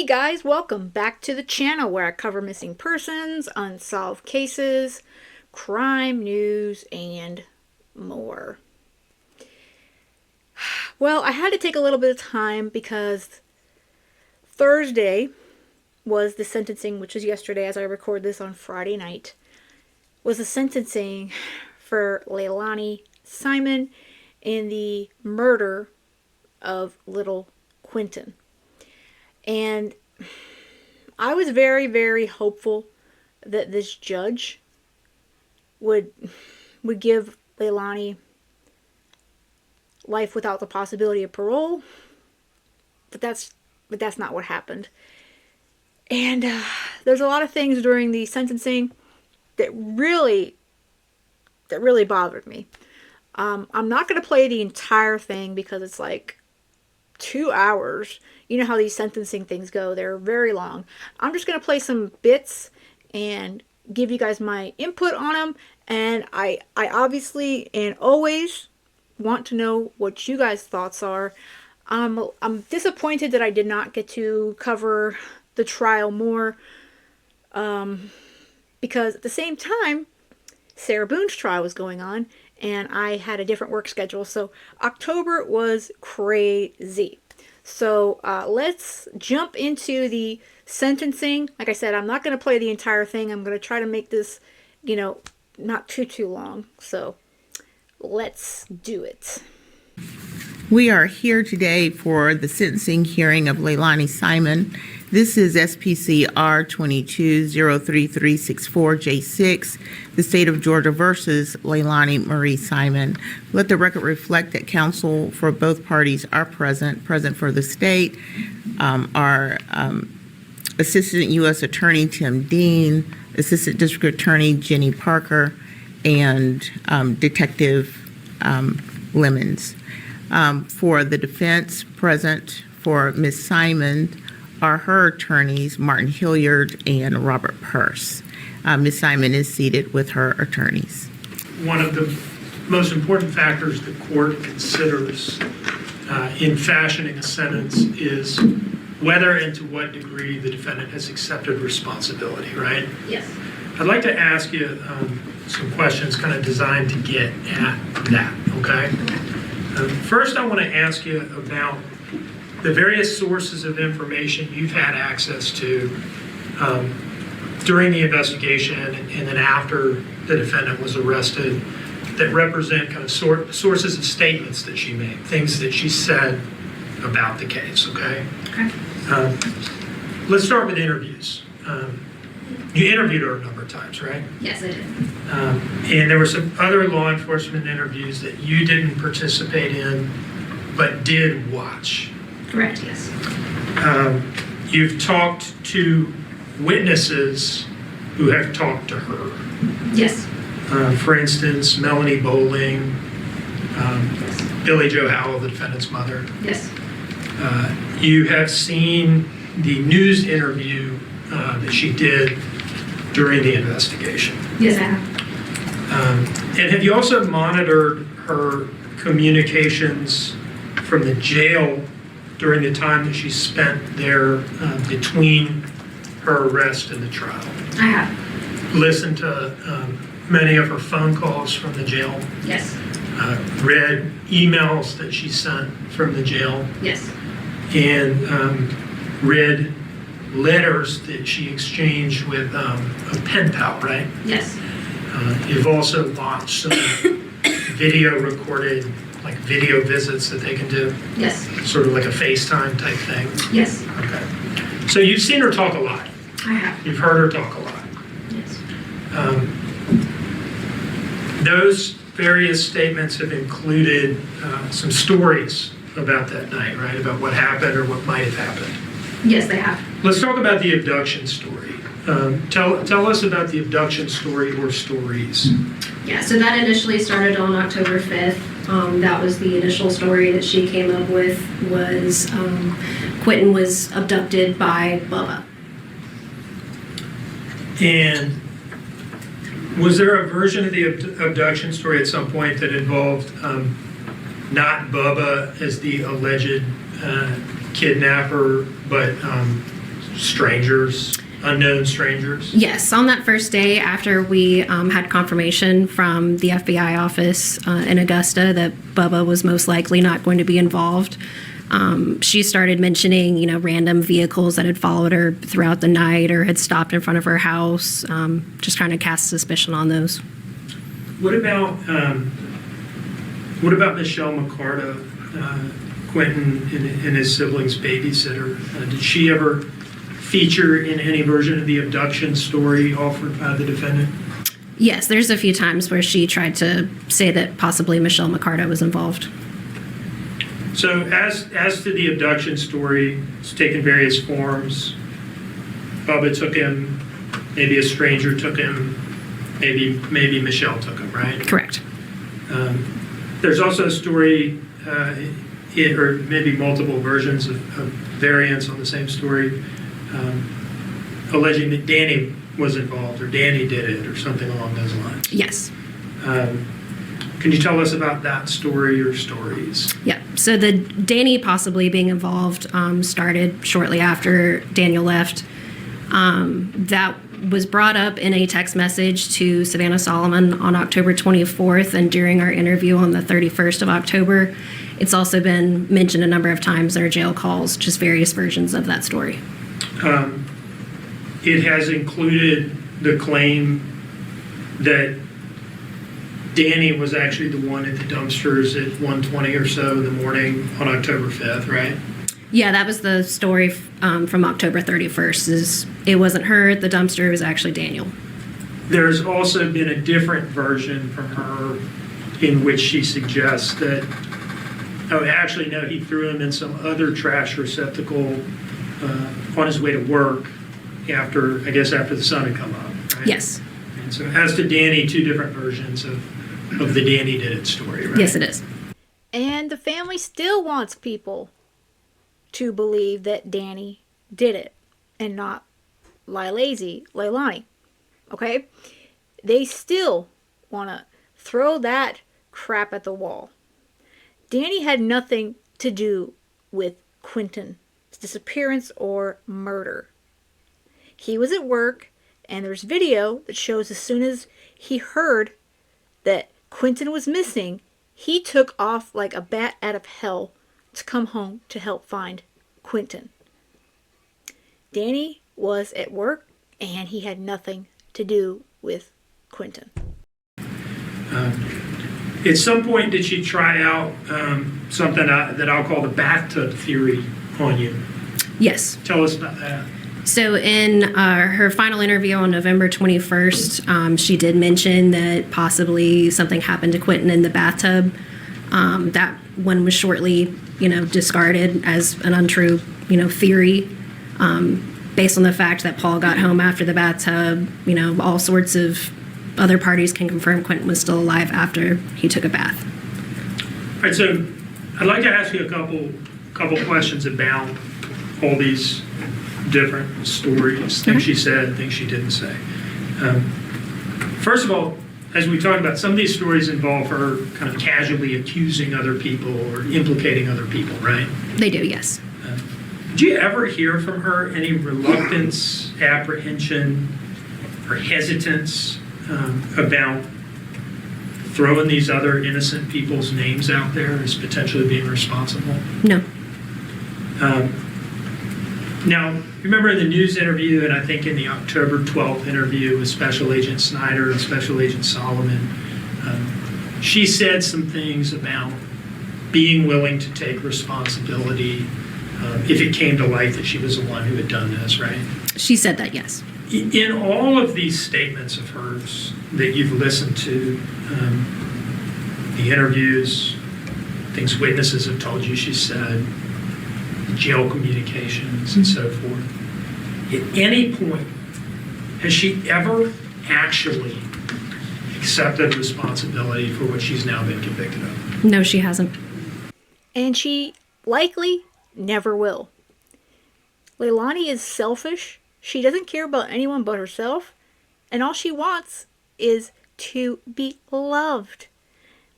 Hey guys, welcome back to the channel where I cover missing persons, unsolved cases, crime news, and more. Well, I had to take a little bit of time because Thursday was the sentencing, which was yesterday as I record this on Friday night, was the sentencing for Leilani Simon in the murder of little Quinton. And I was very, very hopeful that this judge would give Leilani life without the possibility of parole, but that's not what happened. And there's a lot of things during the sentencing that really bothered me. I'm not going to play the entire thing because it's like 2 hours. You know how these sentencing things go. They're very long. I'm just going to play some bits and give you guys my input on them. And I obviously and always want to know what you guys' thoughts are. I'm disappointed that I did not get to cover the trial more. Because at the same time, Sarah Boone's trial was going on. And I had a different work schedule. So October was crazy. So let's jump into the sentencing. Like I said, I'm not going to play the entire thing. I'm going to try to make this, not too long. So let's do it. We are here today for the sentencing hearing of Leilani Simon. This is SPC R22-03364J6, the State of Georgia versus Leilani Marie Simon. Let the record reflect that counsel for both parties are present for the state. Our Assistant U.S. Attorney Tim Dean, Assistant District Attorney Jenny Parker, and Detective Lemons. For the defense, present for Ms. Simon are her attorneys, Martin Hilliard and Robert Purse. Ms. Simon is seated with her attorneys. One of the most important factors the court considers in fashioning a sentence is whether and to what degree the defendant has accepted responsibility, right? Yes. I'd like to ask you some questions kind of designed to get at that, okay? First, I want to ask you about the various sources of information you've had access to during the investigation and then after the defendant was arrested that represent kind of sources of statements that she made, things that she said about the case, okay? Okay. Let's start with interviews. You interviewed her a number of times, right? Yes, I did. And there were some other law enforcement interviews that you didn't participate in but did watch. Correct, yes. You've talked to witnesses who have talked to her. Yes. For instance, Melanie Bowling, Yes. Billy Joe Howell, the defendant's mother. Yes. You have seen the news interview that she did during the investigation. Yes, I have. And have you also monitored her communications from the jail during the time that she spent there between her arrest and the trial? I have. Listened to many of her phone calls from the jail? Yes. Read emails that she sent from the jail? Yes. And read letters that she exchanged with a pen pal, right? Yes. You've also watched some video recorded, like video visits that they can do? Yes. Sort of like a FaceTime type thing? Yes. Okay. So you've seen her talk a lot. I have. You've heard her talk a lot. Yes. Those various statements have included some stories about that night, right? About what happened or what might have happened. Yes, they have. Let's talk about the abduction story. Tell us about the abduction story or stories. Yeah, so that initially started on October 5th. That was the initial story that she came up with was Quinton was abducted by Bubba. And was there a version of the abduction story at some point that involved not Bubba as the alleged kidnapper, but strangers, unknown strangers? Yes, on that first day after we had confirmation from the FBI office in Augusta that Bubba was most likely not going to be involved, she started mentioning, random vehicles that had followed her throughout the night or had stopped in front of her house, just trying to cast suspicion on those. What about Michelle McCarta, Quinton and his siblings' babysitter? Did she ever feature in any version of the abduction story offered by the defendant? Yes, there's a few times where she tried to say that possibly Michelle McCarta was involved. So as to the abduction story, it's taken various forms. Bubba took him, maybe a stranger took him, maybe Michelle took him, right? Correct. There's also a story, or maybe multiple versions of variants on the same story, alleging that Danny was involved or Danny did it or something along those lines. Yes. Can you tell us about that story or stories? Yeah. So the Danny possibly being involved started shortly after Daniel left. That was brought up in a text message to Savannah Solomon on October 24th and during our interview on the 31st of October. It's also been mentioned a number of times in our jail calls, just various versions of that story. It has included the claim that Danny was actually the one at the dumpsters at 1:20 or so in the morning on October 5th, right? Yeah, that was the story from October 31st. Is it wasn't her at the dumpster, it was actually Daniel. There's also been a different version from her in which she suggests that, actually, no, he threw him in some other trash receptacle on his way to work after the sun had come up, right? Yes. And so as to Danny, two different versions of the Danny did it story, right? Yes, it is. And the family still wants people to believe that Danny did it and not Leilani. Okay? They still want to throw that crap at the wall. Danny had nothing to do with Quinton's disappearance or murder. He was at work, and there's video that shows as soon as he heard that Quinton was missing, he took off like a bat out of hell to come home to help find Quinton. Danny was at work, and he had nothing to do with Quinton. At some point, did she try out something that I'll call the bathtub theory on you? Yes. Tell us about that. So in her final interview on November 21st, she did mention that possibly something happened to Quinton in the bathtub. That one was shortly, discarded as an untrue, theory, based on the fact that Paul got home after the bathtub. All sorts of other parties can confirm Quinton was still alive after he took a bath. All right, so I'd like to ask you a couple questions about all these different stories, things she said, things she didn't say. First of all, as we talked about, some of these stories involve her kind of casually accusing other people or implicating other people, right? They do, yes. Did you ever hear from her any reluctance, apprehension, or hesitance about throwing these other innocent people's names out there as potentially being responsible? No. Now, remember in the news interview, and I think in the October 12th interview with Special Agent Snyder and Special Agent Solomon, she said some things about being willing to take responsibility if it came to light that she was the one who had done this, right? She said that, yes. In all of these statements of hers that you've listened to, the interviews, things witnesses have told you she said, jail communications and so forth, at any point, has she ever actually accepted responsibility for what she's now been convicted of? No, she hasn't. And she likely never will. Leilani is selfish. She doesn't care about anyone but herself. And all she wants is to be loved.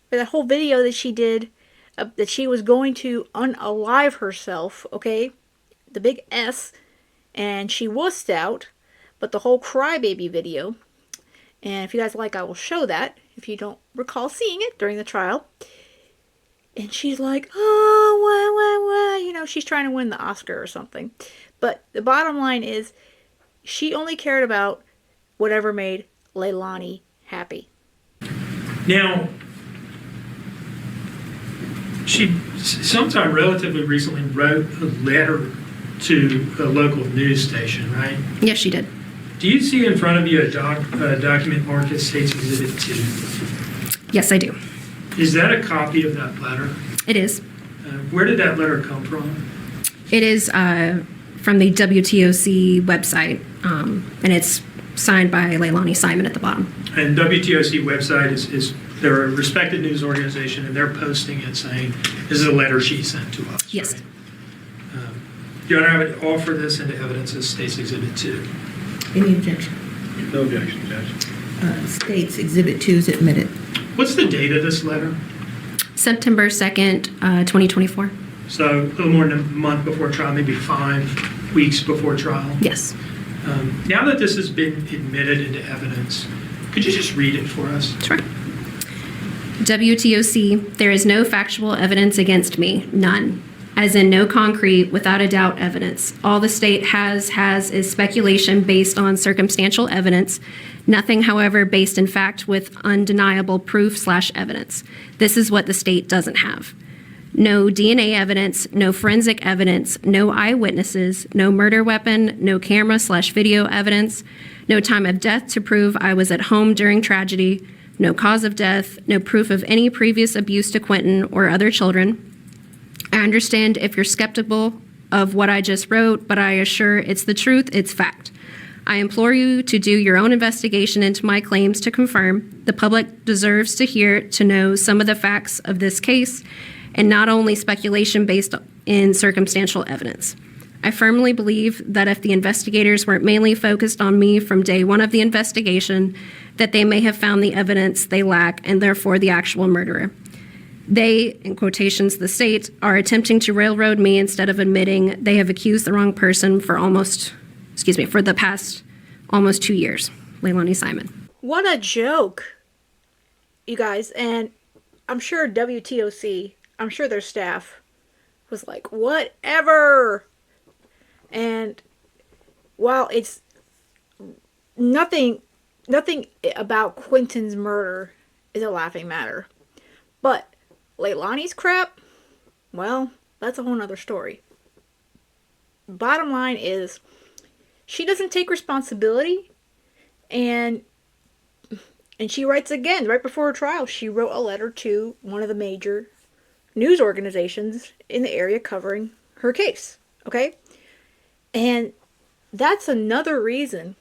For that whole video that she did, that she was going to unalive herself, okay? The big S. and she wussed out, but the whole crybaby video, and if you guys like, I will show that, if you don't recall seeing it during the trial. And she's like, oh, she's trying to win the Oscar or something. But the bottom line is, she only cared about whatever made Leilani happy. Now, she sometime relatively recently wrote a letter to a local news station, right? Yes, she did. Do you see in front of you a document marked as State's Exhibit 2? Yes, I do. Is that a copy of that letter? It is. Where did that letter come from? It is from the WTOC website, and it's signed by Leilani Simon at the bottom. And WTOC website is they're a respected news organization, and they're posting it saying, this is a letter she sent to us. Yes. Right? Your Honor, I would offer this into evidence as State's Exhibit 2. Any objection? No objection, Judge. States Exhibit 2 is admitted. What's the date of this letter? September 2nd, 2024. So a little more than a month before trial, maybe 5 weeks before trial. Yes. Now that this has been admitted into evidence, could you just read it for us? Sure. WTOC, there is no factual evidence against me, none. As in no concrete, without a doubt evidence. All the state has is speculation based on circumstantial evidence. Nothing, however, based in fact with undeniable proof/evidence. This is what the state doesn't have. No DNA evidence, no forensic evidence, no eyewitnesses, no murder weapon, no camera/video evidence, no time of death to prove I was at home during tragedy, no cause of death, no proof of any previous abuse to Quinton or other children. I understand if you're skeptical of what I just wrote, but I assure it's the truth, it's fact. I implore you to do your own investigation into my claims to confirm the public deserves to know some of the facts of this case and not only speculation based in circumstantial evidence. I firmly believe that if the investigators weren't mainly focused on me from day one of the investigation, that they may have found the evidence they lack and therefore the actual murderer. They, in quotations, the state, are attempting to railroad me instead of admitting they have accused the wrong person for the past almost 2 years. Leilani Simon. What a joke, you guys. And I'm sure WTOC, I'm sure their staff was like, whatever. And while it's nothing about Quinton's murder is a laughing matter. But Leilani's crap, well, that's a whole nother story. Bottom line is, she doesn't take responsibility, and she writes again, right before her trial, she wrote a letter to one of the major news organizations in the area covering her case, okay? And that's another reason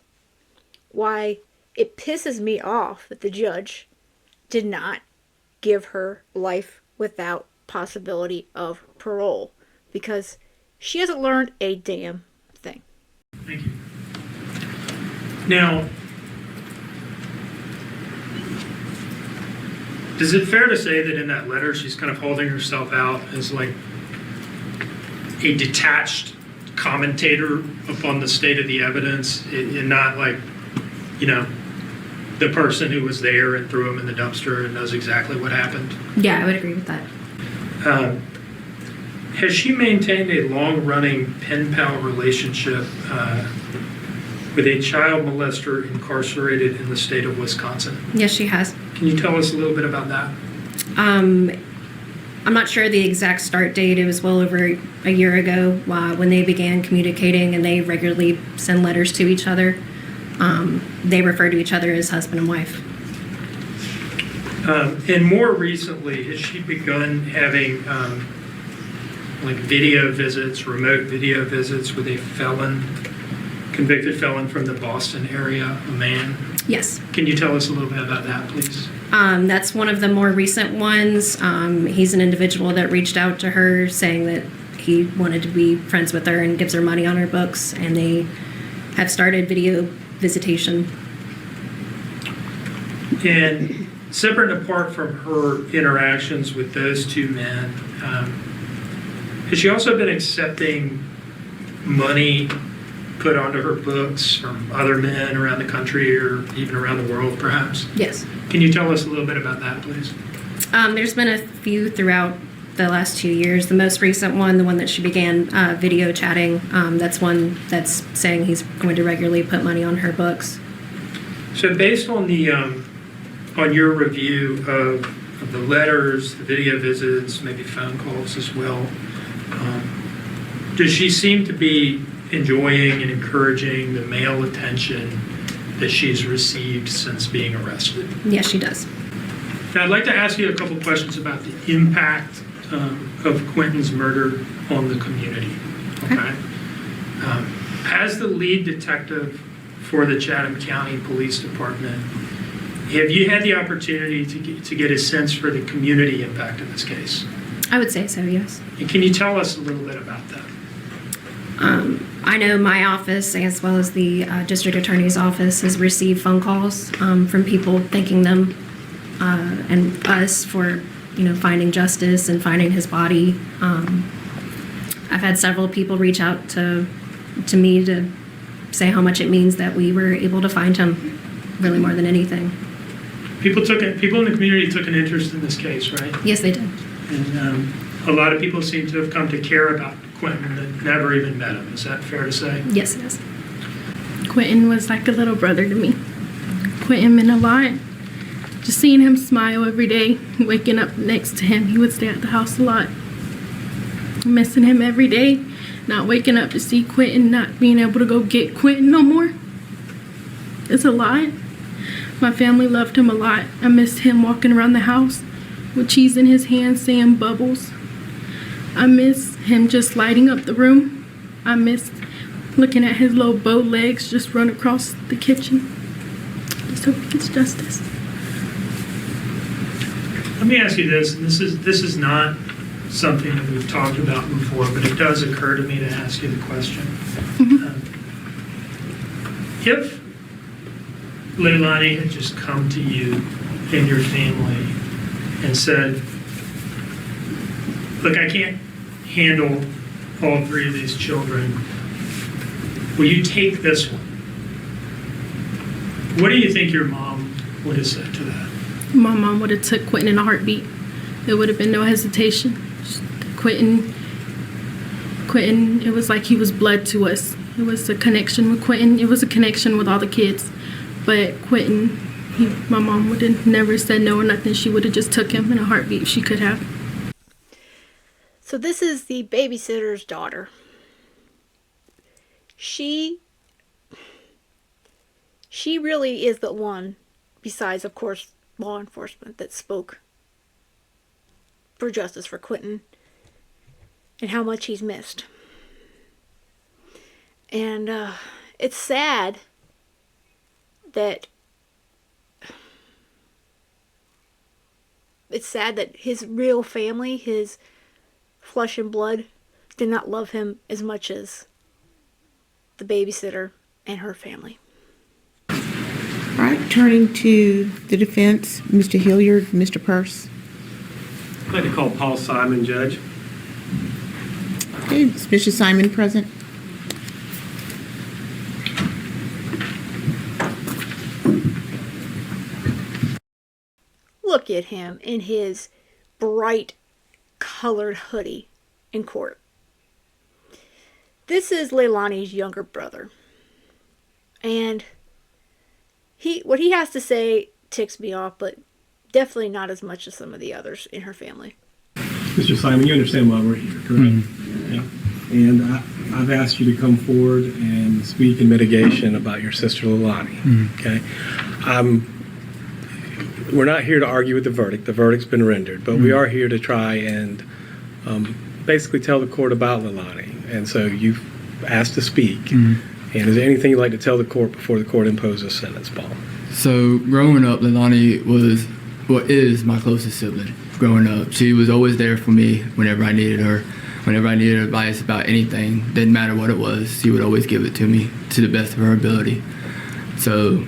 why it pisses me off that the judge did not give her life without possibility of parole, because she hasn't learned a damn thing. Thank you. Now, is it fair to say that in that letter she's kind of holding herself out as like a detached commentator upon the state of the evidence and not like, the person who was there and threw him in the dumpster and knows exactly what happened? Yeah, I would agree with that. Has she maintained a long-running pen pal relationship with a child molester incarcerated in the state of Wisconsin? Yes, she has. Can you tell us a little bit about that? I'm not sure the exact start date. It was well over a year ago when they began communicating, and they regularly send letters to each other. They refer to each other as husband and wife. And more recently, has she begun having like video visits, remote video visits with a convicted felon from the Boston area, a man? Yes. Can you tell us a little bit about that, please? That's one of the more recent ones. He's an individual that reached out to her saying that he wanted to be friends with her and gives her money on her books, and they have started video visitation. And separate and apart from her interactions with those two men, has she also been accepting money put onto her books from other men around the country or even around the world, perhaps? Yes. Can you tell us a little bit about that, please? There's been a few throughout the last 2 years. The most recent one, the one that she began video chatting, that's one that's saying he's going to regularly put money on her books. So based on the on your review of the letters, the video visits, maybe phone calls as well, does she seem to be enjoying and encouraging the male attention that she's received since being arrested? Yes, she does. Now, I'd like to ask you a couple questions about the impact of Quinton's murder on the community. Okay. As the lead detective for the Chatham County Police Department, have you had the opportunity to get a sense for the community impact of this case? I would say so, yes. And can you tell us a little bit about that? I know my office, as well as the district attorney's office, has received phone calls from people thanking them and us for, finding justice and finding his body. I've had several people reach out to me to say how much it means that we were able to find him, really more than anything. People in the community took an interest in this case, right? Yes, they did. And a lot of people seem to have come to care about Quinton that never even met him. Is that fair to say? Yes, it is. Quinton was like a little brother to me. Quinton meant a lot. Just seeing him smile every day, waking up next to him, he would stay at the house a lot. Missing him every day, not waking up to see Quinton, not being able to go get Quinton no more. It's a lot. My family loved him a lot. I missed him walking around the house with cheese in his hand saying bubbles. I miss him just lighting up the room. I miss looking at his little bow legs just run across the kitchen. Just hope he gets justice. Let me ask you this, and this is not something that we've talked about before, but it does occur to me to ask you the question. If Leilani had just come to you and your family and said, look, I can't handle all three of these children, will you take this one? What do you think your mom would have said to that? My mom would have took Quinton in a heartbeat. There would have been no hesitation. Quinton, it was like he was blood to us. It was a connection with Quinton. It was a connection with all the kids. But Quinton, my mom would have never said no or nothing. She would have just took him in a heartbeat if she could have. So this is the babysitter's daughter. She really is the one, besides, of course, law enforcement, that spoke for justice for Quinton and how much he's missed. And it's sad that his real family, his flesh and blood, did not love him as much as the babysitter and her family. All right, turning to the defense, Mr. Hilliard, Mr. Purse. I'd like to call Paul Simon, Judge. Okay, is Mr. Simon present? Look at him in his bright colored hoodie in court. This is Leilani's younger brother. And what he has to say ticks me off, but definitely not as much as some of the others in her family. Mr. Simon, you understand why we're here, correct? Yeah. And I've asked you to come forward and speak in mitigation about your sister Leilani. Okay? We're not here to argue with the verdict. The verdict's been rendered, but we are here to try and basically tell the court about Leilani. And so you've asked to speak. And is there anything you'd like to tell the court before the court imposes a sentence, Paul? So growing up, Leilani is my closest sibling. Growing up, she was always there for me whenever I needed her. Whenever I needed advice about anything, didn't matter what it was, she would always give it to me to the best of her ability. So,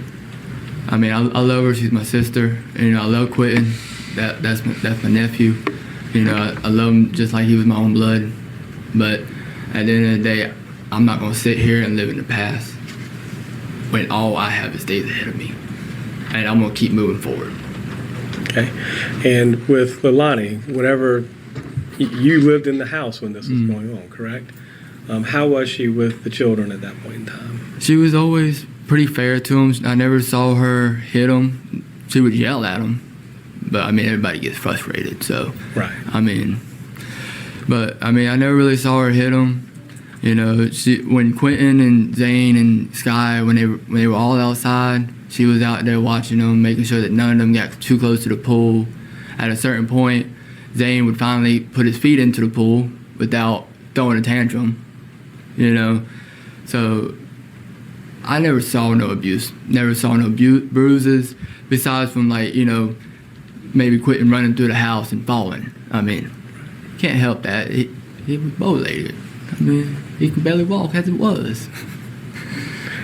I mean, I love her. She's my sister. And, I love Quinton. That's my nephew. I love him just like he was my own blood. But at the end of the day, I'm not going to sit here and live in the past when all I have is days ahead of me. And I'm going to keep moving forward. Okay. And with Leilani, whenever you lived in the house when this was going on, correct? How was she with the children at that point in time? She was always pretty fair to them. I never saw her hit them. She would yell at them. But, I mean, everybody gets frustrated, so. Right. I mean, I never really saw her hit them. You know, when Quinton and Zane and Sky, when they were all outside, she was out there watching them, making sure that none of them got too close to the pool. At a certain point, Zane would finally put his feet into the pool without throwing a tantrum, you know. So I never saw no abuse, never saw no bruises, besides from, like, you know, maybe Quinton running through the house and falling. I mean, can't help that. He was bow-legged. I mean, he could barely walk as it was.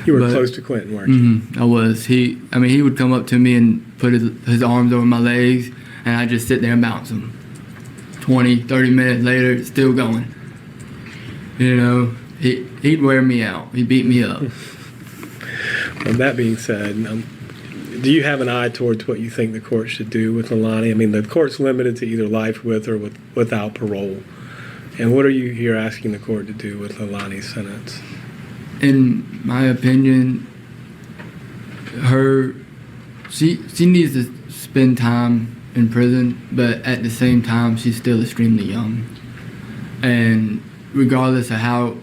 You were close to Quinton, weren't you? I was. He would come up to me and put his arms over my legs, and I'd just sit there and bounce him. 20, 30 minutes later, it's still going. You know, he'd wear me out. He'd beat me up. Well, that being said, do you have an eye towards what you think the court should do with Leilani? I mean, the court's limited to either life with or without parole. And what are you here asking the court to do with Leilani's sentence? In my opinion, she needs to spend time in prison, but at the same time, she's still extremely young. And regardless of how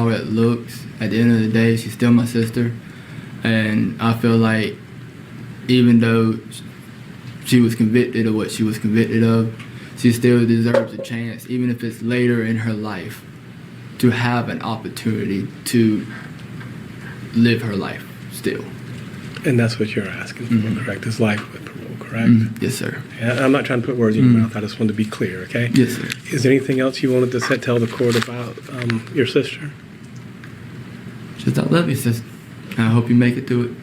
it looks, at the end of the day, she's still my sister. And I feel like even though she was convicted of what she was convicted of, she still deserves a chance, even if it's later in her life, to have an opportunity to live her life still. And that's what you're asking for, correct? Is life with parole, correct? Yes, sir. Yeah, I'm not trying to put words in your mouth. I just wanted to be clear, okay? Yes, sir. Is there anything else you wanted to tell the court about your sister? Just I love you, sister. I hope you make it through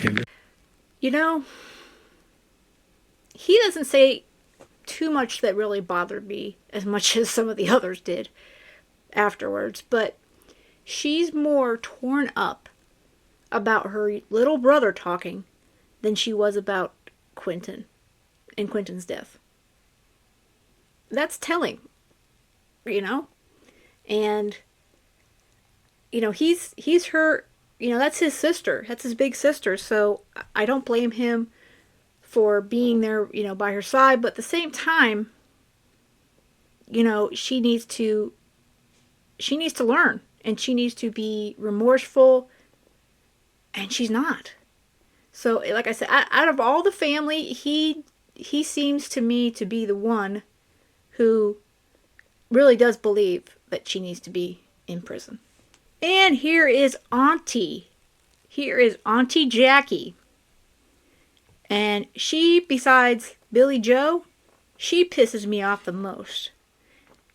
it. You know, he doesn't say too much that really bothered me as much as some of the others did afterwards, but she's more torn up about her little brother talking than she was about Quinton and Quinton's death. That's telling, you know? And, you know, he's her, you know, that's his sister. That's his big sister. So I don't blame him for being there, you know, by her side. But at the same time, you know, she needs to learn. And she needs to be remorseful. And she's not. So, like I said, out of all the family, he seems to me to be the one who really does believe that she needs to be in prison. And here is Auntie. Here is Auntie Jackie. And she, besides Billy Joe, she pisses me off the most.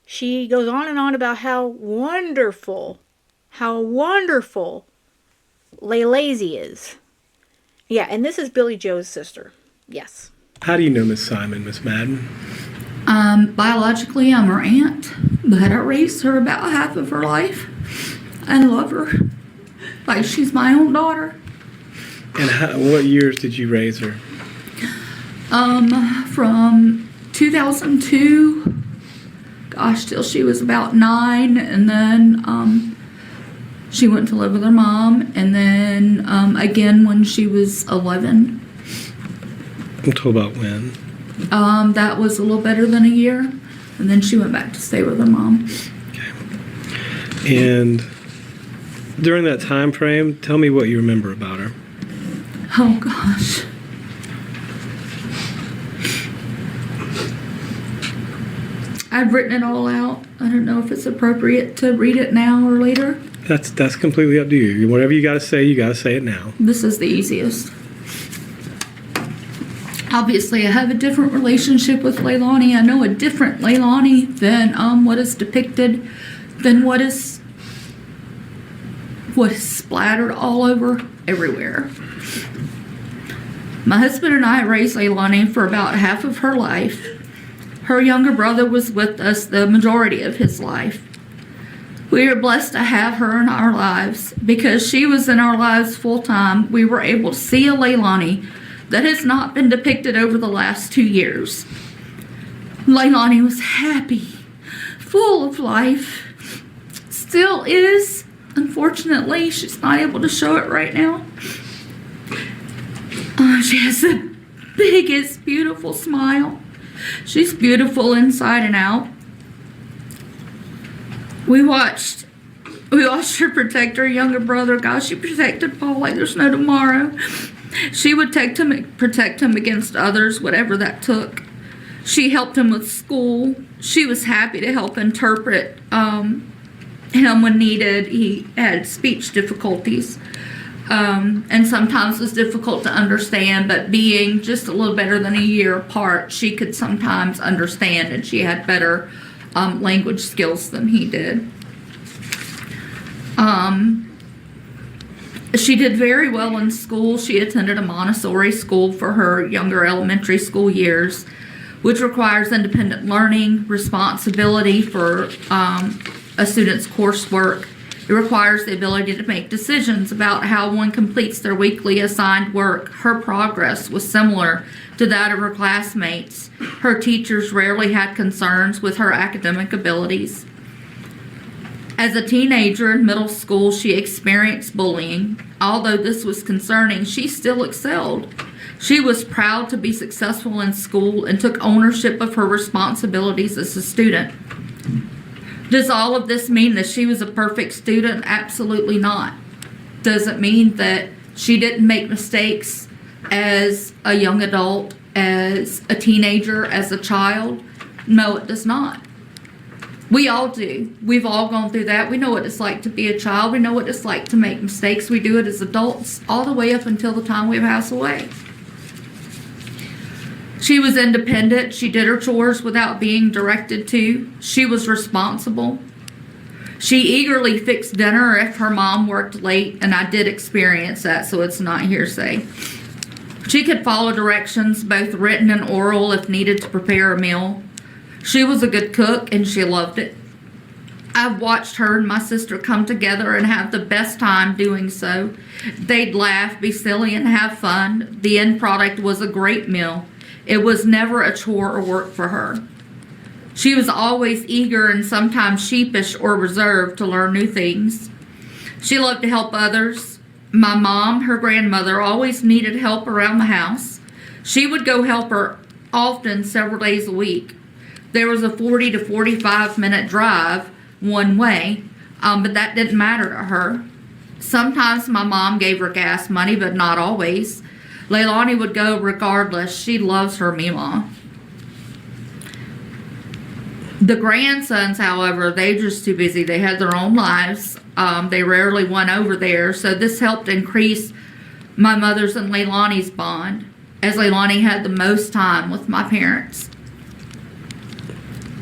She goes on and on about how wonderful Leilani is. Yeah, and this is Billy Joe's sister. Yes. How do you know Miss Simon, Miss Madden? Biologically, I'm her aunt, but I raised her about half of her life. I love her like she's my own daughter. And what years did you raise her? From 2002, till she was about 9, and then she went to live with her mom, and then again when she was 11. Until about when? That was a little better than a year, and then she went back to stay with her mom. Okay. And during that time frame, tell me what you remember about her. Oh gosh. I've written it all out. I don't know if it's appropriate to read it now or later. That's completely up to you. Whatever you got to say it now. This is the easiest. Obviously, I have a different relationship with Leilani. I know a different Leilani than what is depicted, than what is splattered all over everywhere. My husband and I raised Leilani for about half of her life. Her younger brother was with us the majority of his life. We are blessed to have her in our lives. Because she was in our lives full time, we were able to see a Leilani that has not been depicted over the last 2 years. Leilani was happy, full of life, still is. Unfortunately, she's not able to show it right now. She has the biggest, beautiful smile. She's beautiful inside and out. We watched her protect her younger brother. Gosh, she protected Paul like there's no tomorrow. She would protect him against others, whatever that took. She helped him with school. She was happy to help interpret him when needed. He had speech difficulties, and sometimes was difficult to understand, but being just a little better than a year apart, she could sometimes understand, and she had better language skills than he did. She did very well in school. She attended a Montessori school for her younger elementary school years, which requires independent learning, responsibility for a student's coursework. It requires the ability to make decisions about how one completes their weekly assigned work. Her progress was similar to that of her classmates. Her teachers rarely had concerns with her academic abilities. As a teenager in middle school, she experienced bullying. Although this was concerning, she still excelled. She was proud to be successful in school and took ownership of her responsibilities as a student. Does all of this mean that she was a perfect student? Absolutely not. Does it mean that she didn't make mistakes as a young adult, as a teenager, as a child? No, it does not. We all do. We've all gone through that. We know what it's like to be a child. We know what it's like to make mistakes. We do it as adults all the way up until the time we pass away. She was independent. She did her chores without being directed to. She was responsible. She eagerly fixed dinner if her mom worked late, and I did experience that, so it's not hearsay. She could follow directions, both written and oral, if needed to prepare a meal. She was a good cook, and she loved it. I've watched her and my sister come together and have the best time doing so. They'd laugh, be silly, and have fun. The end product was a great meal. It was never a chore or work for her. She was always eager and sometimes sheepish or reserved to learn new things. She loved to help others. My mom, her grandmother, always needed help around the house. She would go help her often, several days a week. There was a 40 to 45 minute drive one way, but that didn't matter to her. Sometimes my mom gave her gas money, but not always. Leilani would go regardless. She loves her Mima. The grandsons, however, they're just too busy. They had their own lives. They rarely went over there, so this helped increase my mother's and Leilani's bond, as Leilani had the most time with my parents.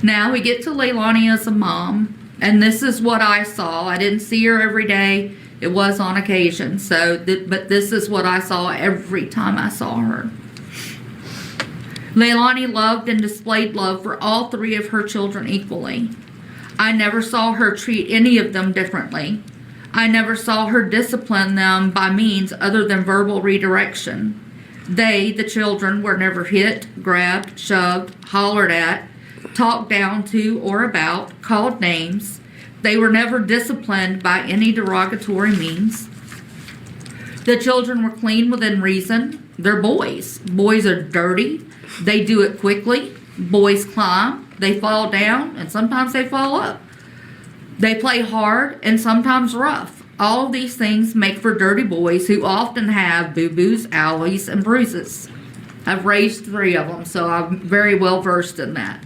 Now we get to Leilani as a mom, and this is what I saw. I didn't see her every day. It was on occasion, but this is what I saw every time I saw her. Leilani loved and displayed love for all three of her children equally. I never saw her treat any of them differently. I never saw her discipline them by means other than verbal redirection. They, the children, were never hit, grabbed, shoved, hollered at, talked down to or about, called names. They were never disciplined by any derogatory means. The children were clean within reason. They're boys. Boys are dirty. They do it quickly. Boys climb. They fall down, and sometimes they fall up. They play hard and sometimes rough. All of these things make for dirty boys who often have boo-boos, owies, and bruises. I've raised 3 of them, so I'm very well versed in that.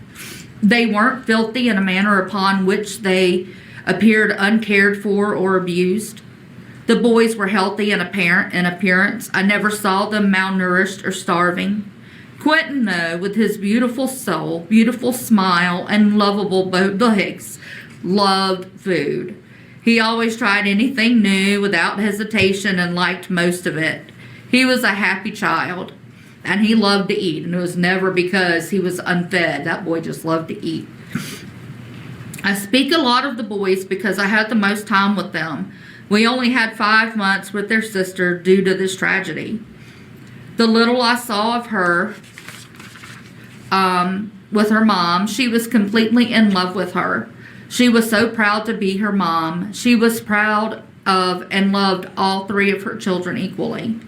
They weren't filthy in a manner upon which they appeared uncared for or abused. The boys were healthy in appearance. I never saw them malnourished or starving. Quinton, though, with his beautiful soul, beautiful smile, and lovable bow legs, loved food. He always tried anything new without hesitation and liked most of it. He was a happy child, and he loved to eat, and it was never because he was unfed. That boy just loved to eat. I speak a lot of the boys because I had the most time with them. We only had 5 months with their sister due to this tragedy. The little I saw of her with her mom, she was completely in love with her. She was so proud to be her mom. She was proud of and loved all 3 of her children equally.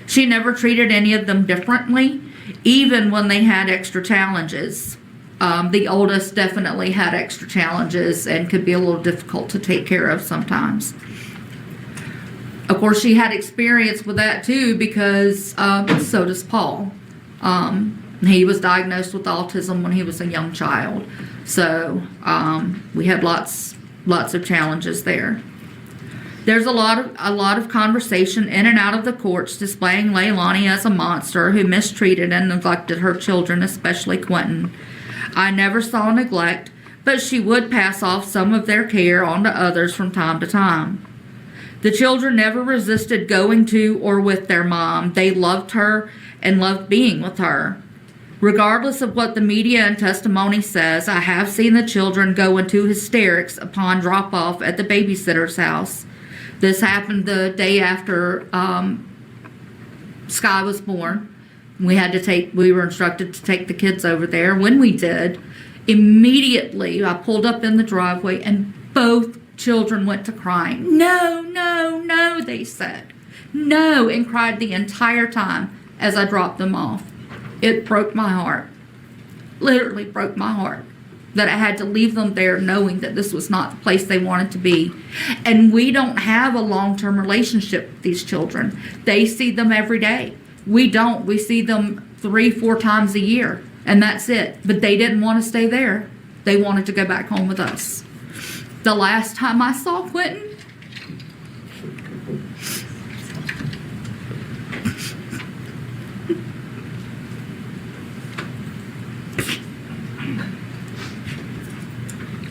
She never treated any of them differently, even when they had extra challenges. The oldest definitely had extra challenges and could be a little difficult to take care of sometimes. Of course, she had experience with that too because so does Paul. He was diagnosed with autism when he was a young child. So we had lots of challenges there. There's a lot of conversation in and out of the courts displaying Leilani as a monster who mistreated and neglected her children, especially Quinton. I never saw neglect, but she would pass off some of their care onto others from time to time. The children never resisted going to or with their mom. They loved her and loved being with her. Regardless of what the media and testimony says, I have seen the children go into hysterics upon drop-off at the babysitter's house. This happened the day after Sky was born. We were instructed to take the kids over there. When we did, immediately I pulled up in the driveway and both children went to crying. No, no, no, they said. No, and cried the entire time as I dropped them off. It broke my heart. Literally broke my heart that I had to leave them there knowing that this was not the place they wanted to be. And we don't have a long-term relationship with these children. They see them every day. We don't. We see them 3-4 times a year, and that's it. But they didn't want to stay there. They wanted to go back home with us. The last time I saw Quinton,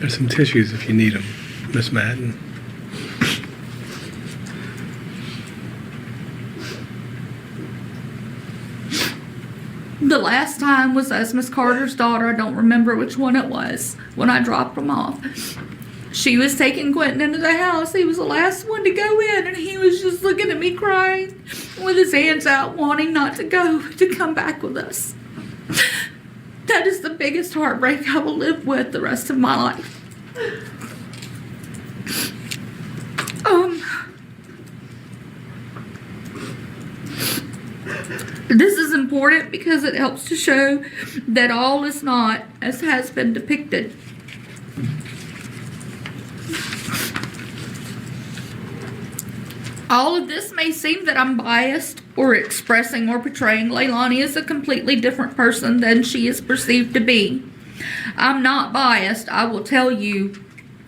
There's some tissues if you need them, Miss Madden. the last time was as Miss Carter's daughter. I don't remember which one it was when I dropped them off. She was taking Quinton into the house. He was the last one to go in, and he was just looking at me crying with his hands out, wanting not to go, to come back with us. That is the biggest heartbreak I will live with the rest of my life. This is important because it helps to show that all is not as has been depicted. All of this may seem that I'm biased or expressing or portraying Leilani as a completely different person than she is perceived to be. I'm not biased. I will tell you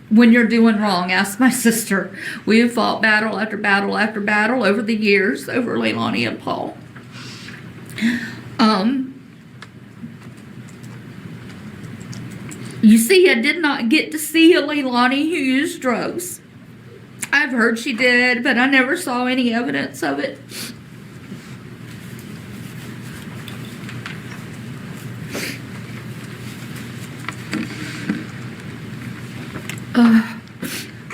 when you're doing wrong. Ask my sister. We have fought battle after battle after battle over the years over Leilani and Paul. You see, I did not get to see a Leilani who used drugs. I've heard she did, but I never saw any evidence of it.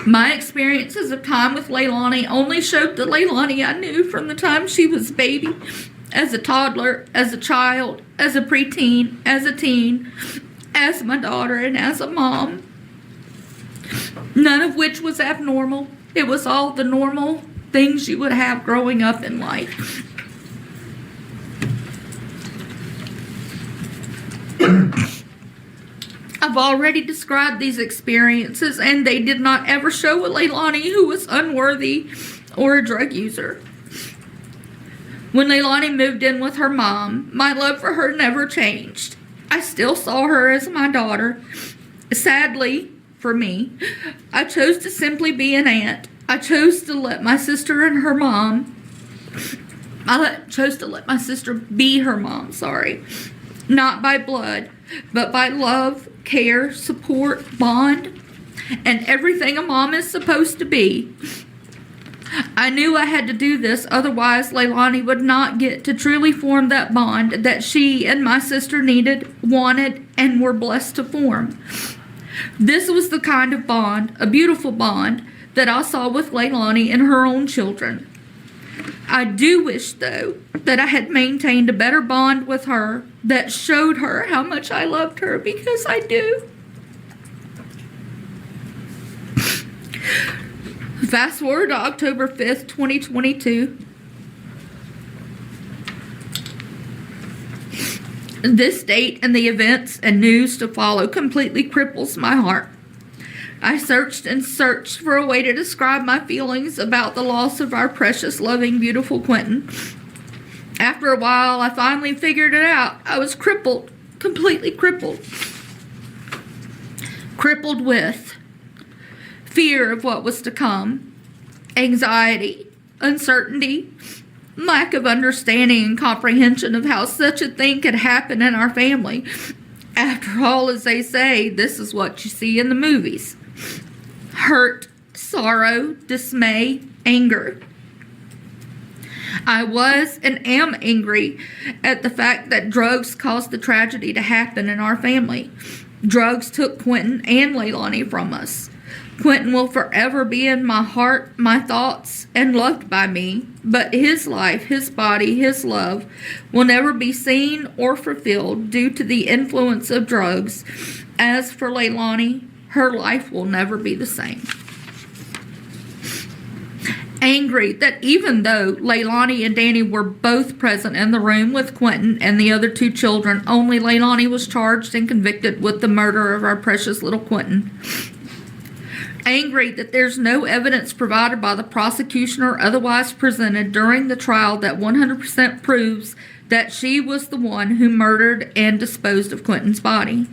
My experiences of time with Leilani only showed the Leilani I knew from the time she was a baby, as a toddler, as a child, as a preteen, as a teen, as my daughter, and as a mom. None of which was abnormal. It was all the normal things you would have growing up in life. I've already described these experiences, and they did not ever show a Leilani who was unworthy or a drug user. When Leilani moved in with her mom, my love for her never changed. I still saw her as my daughter. Sadly, for me, I chose to simply be an aunt. I chose to let my sister and her mom, chose to let my sister be her mom, not by blood, but by love, care, support, bond, and everything a mom is supposed to be. I knew I had to do this, otherwise Leilani would not get to truly form that bond that she and my sister needed, wanted, and were blessed to form. This was the kind of bond, a beautiful bond, that I saw with Leilani and her own children. I do wish, though, that I had maintained a better bond with her that showed her how much I loved her, because I do. Fast forward to October 5th, 2022. This date and the events and news to follow completely cripples my heart. I searched and searched for a way to describe my feelings about the loss of our precious, loving, beautiful Quinton. After a while, I finally figured it out. I was crippled, completely crippled. Crippled with fear of what was to come, anxiety, uncertainty, lack of understanding and comprehension of how such a thing could happen in our family. After all, as they say, this is what you see in the movies. Hurt, sorrow, dismay, anger. I was and am angry at the fact that drugs caused the tragedy to happen in our family. Drugs took Quinton and Leilani from us. Quinton will forever be in my heart, my thoughts, and loved by me, but his life, his body, his love will never be seen or fulfilled due to the influence of drugs. As for Leilani, her life will never be the same. Angry that even though Leilani and Danny were both present in the room with Quinton and the other two children, only Leilani was charged and convicted with the murder of our precious little Quinton. Angry that there's no evidence provided by the prosecution or otherwise presented during the trial that 100% proves that she was the one who murdered and disposed of Quinton's body.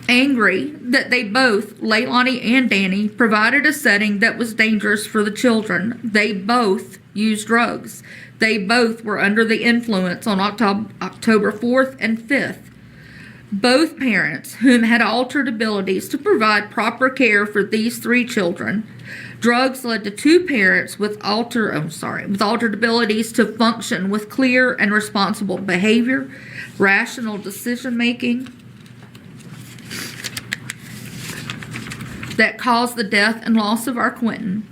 Angry that they both, Leilani and Danny, provided a setting that was dangerous for the children. They both used drugs. They both were under the influence on October 4th and 5th. Both parents, whom had altered abilities to provide proper care for these three children. Drugs led to two parents with altered abilities to function with clear and responsible behavior, rational decision making, that caused the death and loss of our Quinton.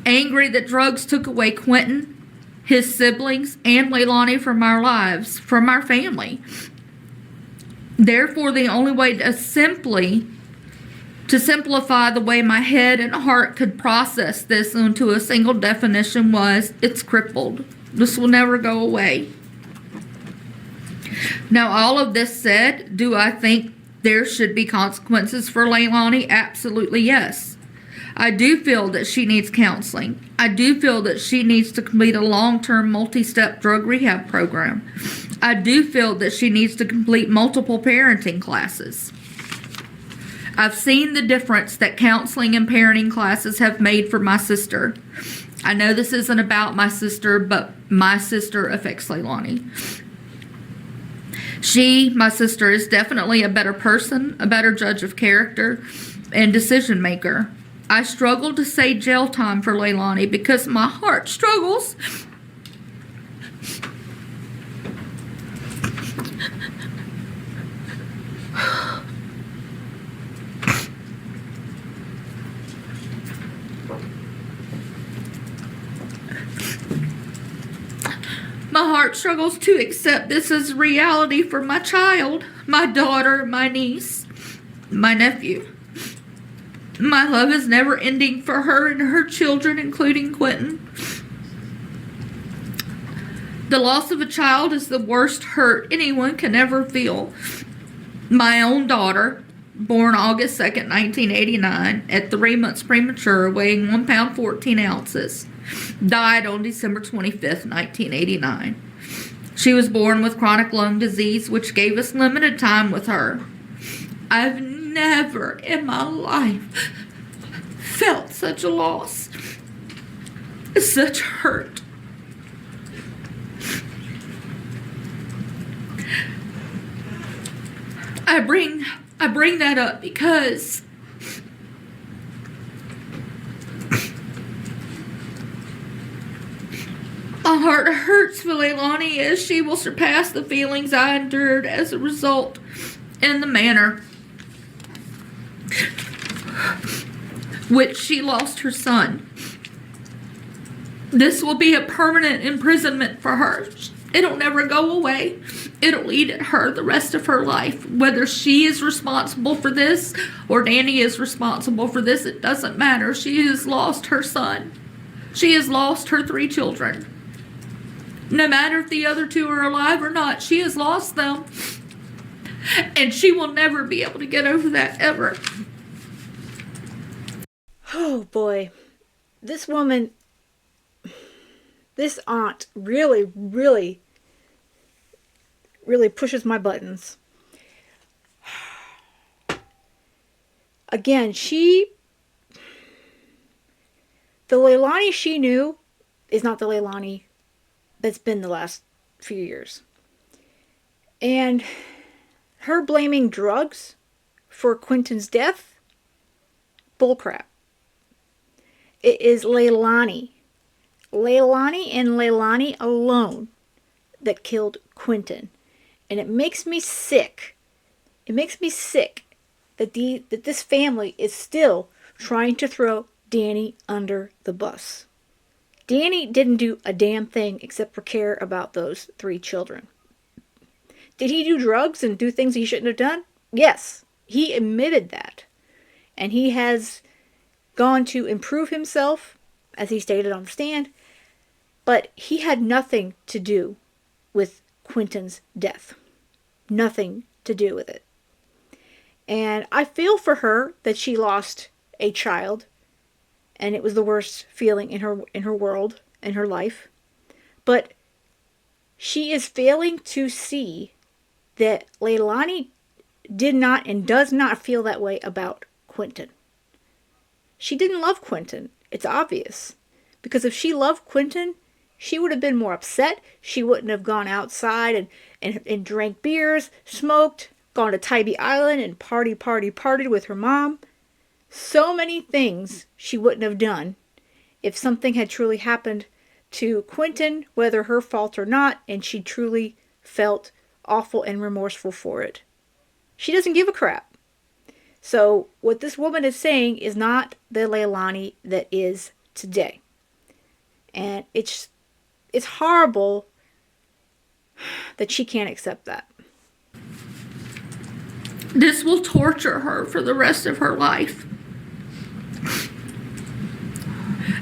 Angry that drugs took away Quinton, his siblings, and Leilani from our lives, from our family. Therefore, the only way to simplify the way my head and heart could process this into a single definition was, it's crippled. This will never go away. Now, all of this said, do I think there should be consequences for Leilani? Absolutely yes. I do feel that she needs counseling. I do feel that she needs to complete a long-term multi-step drug rehab program. I do feel that she needs to complete multiple parenting classes. I've seen the difference that counseling and parenting classes have made for my sister. I know this isn't about my sister, but my sister affects Leilani. My sister, is definitely a better person, a better judge of character, and decision maker. I struggle to say jail time for Leilani because my heart struggles. My heart struggles to accept this as reality for my child, my daughter, my niece, my nephew. My love is never ending for her and her children, including Quinton. The loss of a child is the worst hurt anyone can ever feel. My own daughter, born August 2nd, 1989, at 3 months premature, weighing 1 pound 14 ounces, died on December 25th, 1989. She was born with chronic lung disease, which gave us limited time with her. I've never in my life felt such a loss, such hurt. I bring that up because my heart hurts for Leilani, as she will surpass the feelings I endured as a result in the manner which she lost her son. This will be a permanent imprisonment for her. It'll never go away. It'll eat at her the rest of her life. Whether she is responsible for this or Danny is responsible for this, it doesn't matter. She has lost her son. She has lost her 3 children. No matter if the other 2 are alive or not, she has lost them. And she will never be able to get over that, ever. Oh boy. This woman, this aunt really pushes my buttons. Again, the Leilani she knew is not the Leilani that's been the last few years. And her blaming drugs for Quinton's death, bullcrap. It is Leilani and Leilani alone that killed Quinton. And it makes me sick. It makes me sick that this family is still trying to throw Danny under the bus. Danny didn't do a damn thing except for care about those 3 children. Did he do drugs and do things he shouldn't have done? Yes, he admitted that. And he has gone to improve himself, as he stated on the stand, but he had nothing to do with Quinton's death. Nothing to do with it. And I feel for her that she lost a child, and it was the worst feeling in her world, in her life. But she is failing to see that Leilani did not and does not feel that way about Quinton. She didn't love Quinton. It's obvious. Because if she loved Quinton, she would have been more upset. She wouldn't have gone outside and drank beers, smoked, gone to Tybee Island and partied with her mom. So many things she wouldn't have done if something had truly happened to Quinton, whether her fault or not, and she truly felt awful and remorseful for it. She doesn't give a crap. So what this woman is saying is not the Leilani that is today. And it's horrible that she can't accept that. This will torture her for the rest of her life.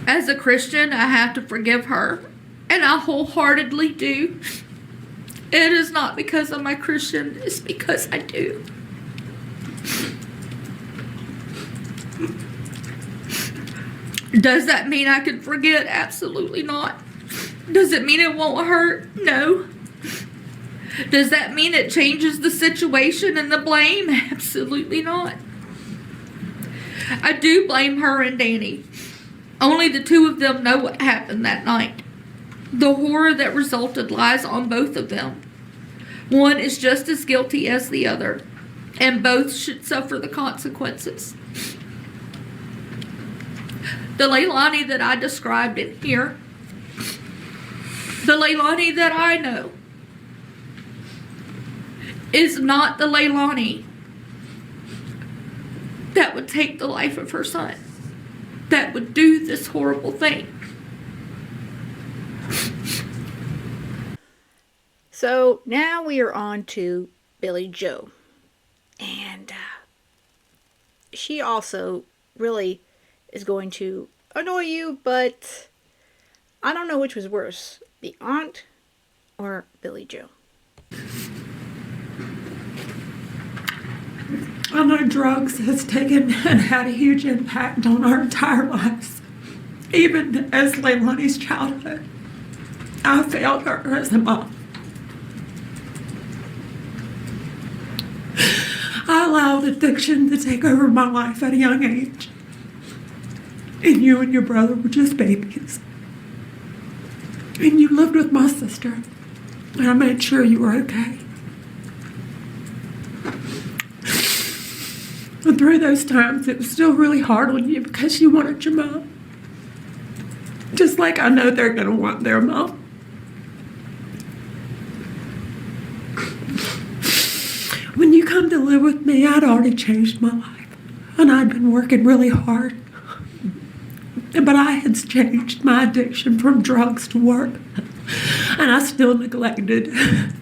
As a Christian, I have to forgive her, and I wholeheartedly do. It is not because I'm a Christian, it's because I do. Does that mean I can forget? Absolutely not. Does it mean it won't hurt? No. Does that mean it changes the situation and the blame? Absolutely not. I do blame her and Danny. Only the 2 of them know what happened that night. The horror that resulted lies on both of them. One is just as guilty as the other, and both should suffer the consequences. The Leilani that I described in here, the Leilani that I know, is not the Leilani that would take the life of her son, that would do this horrible thing. So now we are on to Billy Joe. And she also really is going to annoy you, but I don't know which was worse, the aunt or Billy Joe. I know drugs has taken and had a huge impact on our entire lives. Even as Leilani's childhood, I failed her as a mom. I allowed addiction to take over my life at a young age. And you and your brother were just babies. And you lived with my sister. And I made sure you were okay. And through those times, it was still really hard on you because you wanted your mom. Just like I know they're going to want their mom. When you come to live with me, I'd already changed my life. and I'd been working really hard. But I had changed my addiction from drugs to work, and I still neglected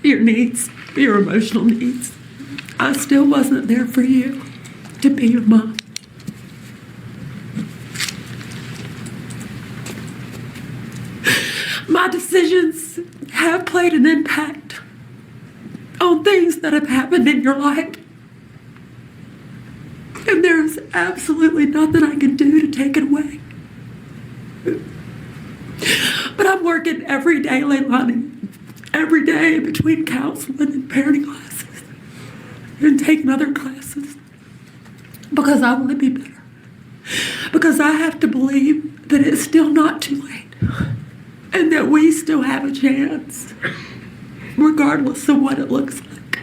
your needs, your emotional needs. I still wasn't there for you to be your mom. My decisions have played an impact on things that have happened in your life. And there's absolutely nothing I can do to take it away. But I'm working every day, Leilani. Every day between counseling and parenting classes and taking other classes. Because I want to be better. Because I have to believe that it's still not too late. And that we still have a chance. Regardless of what it looks like.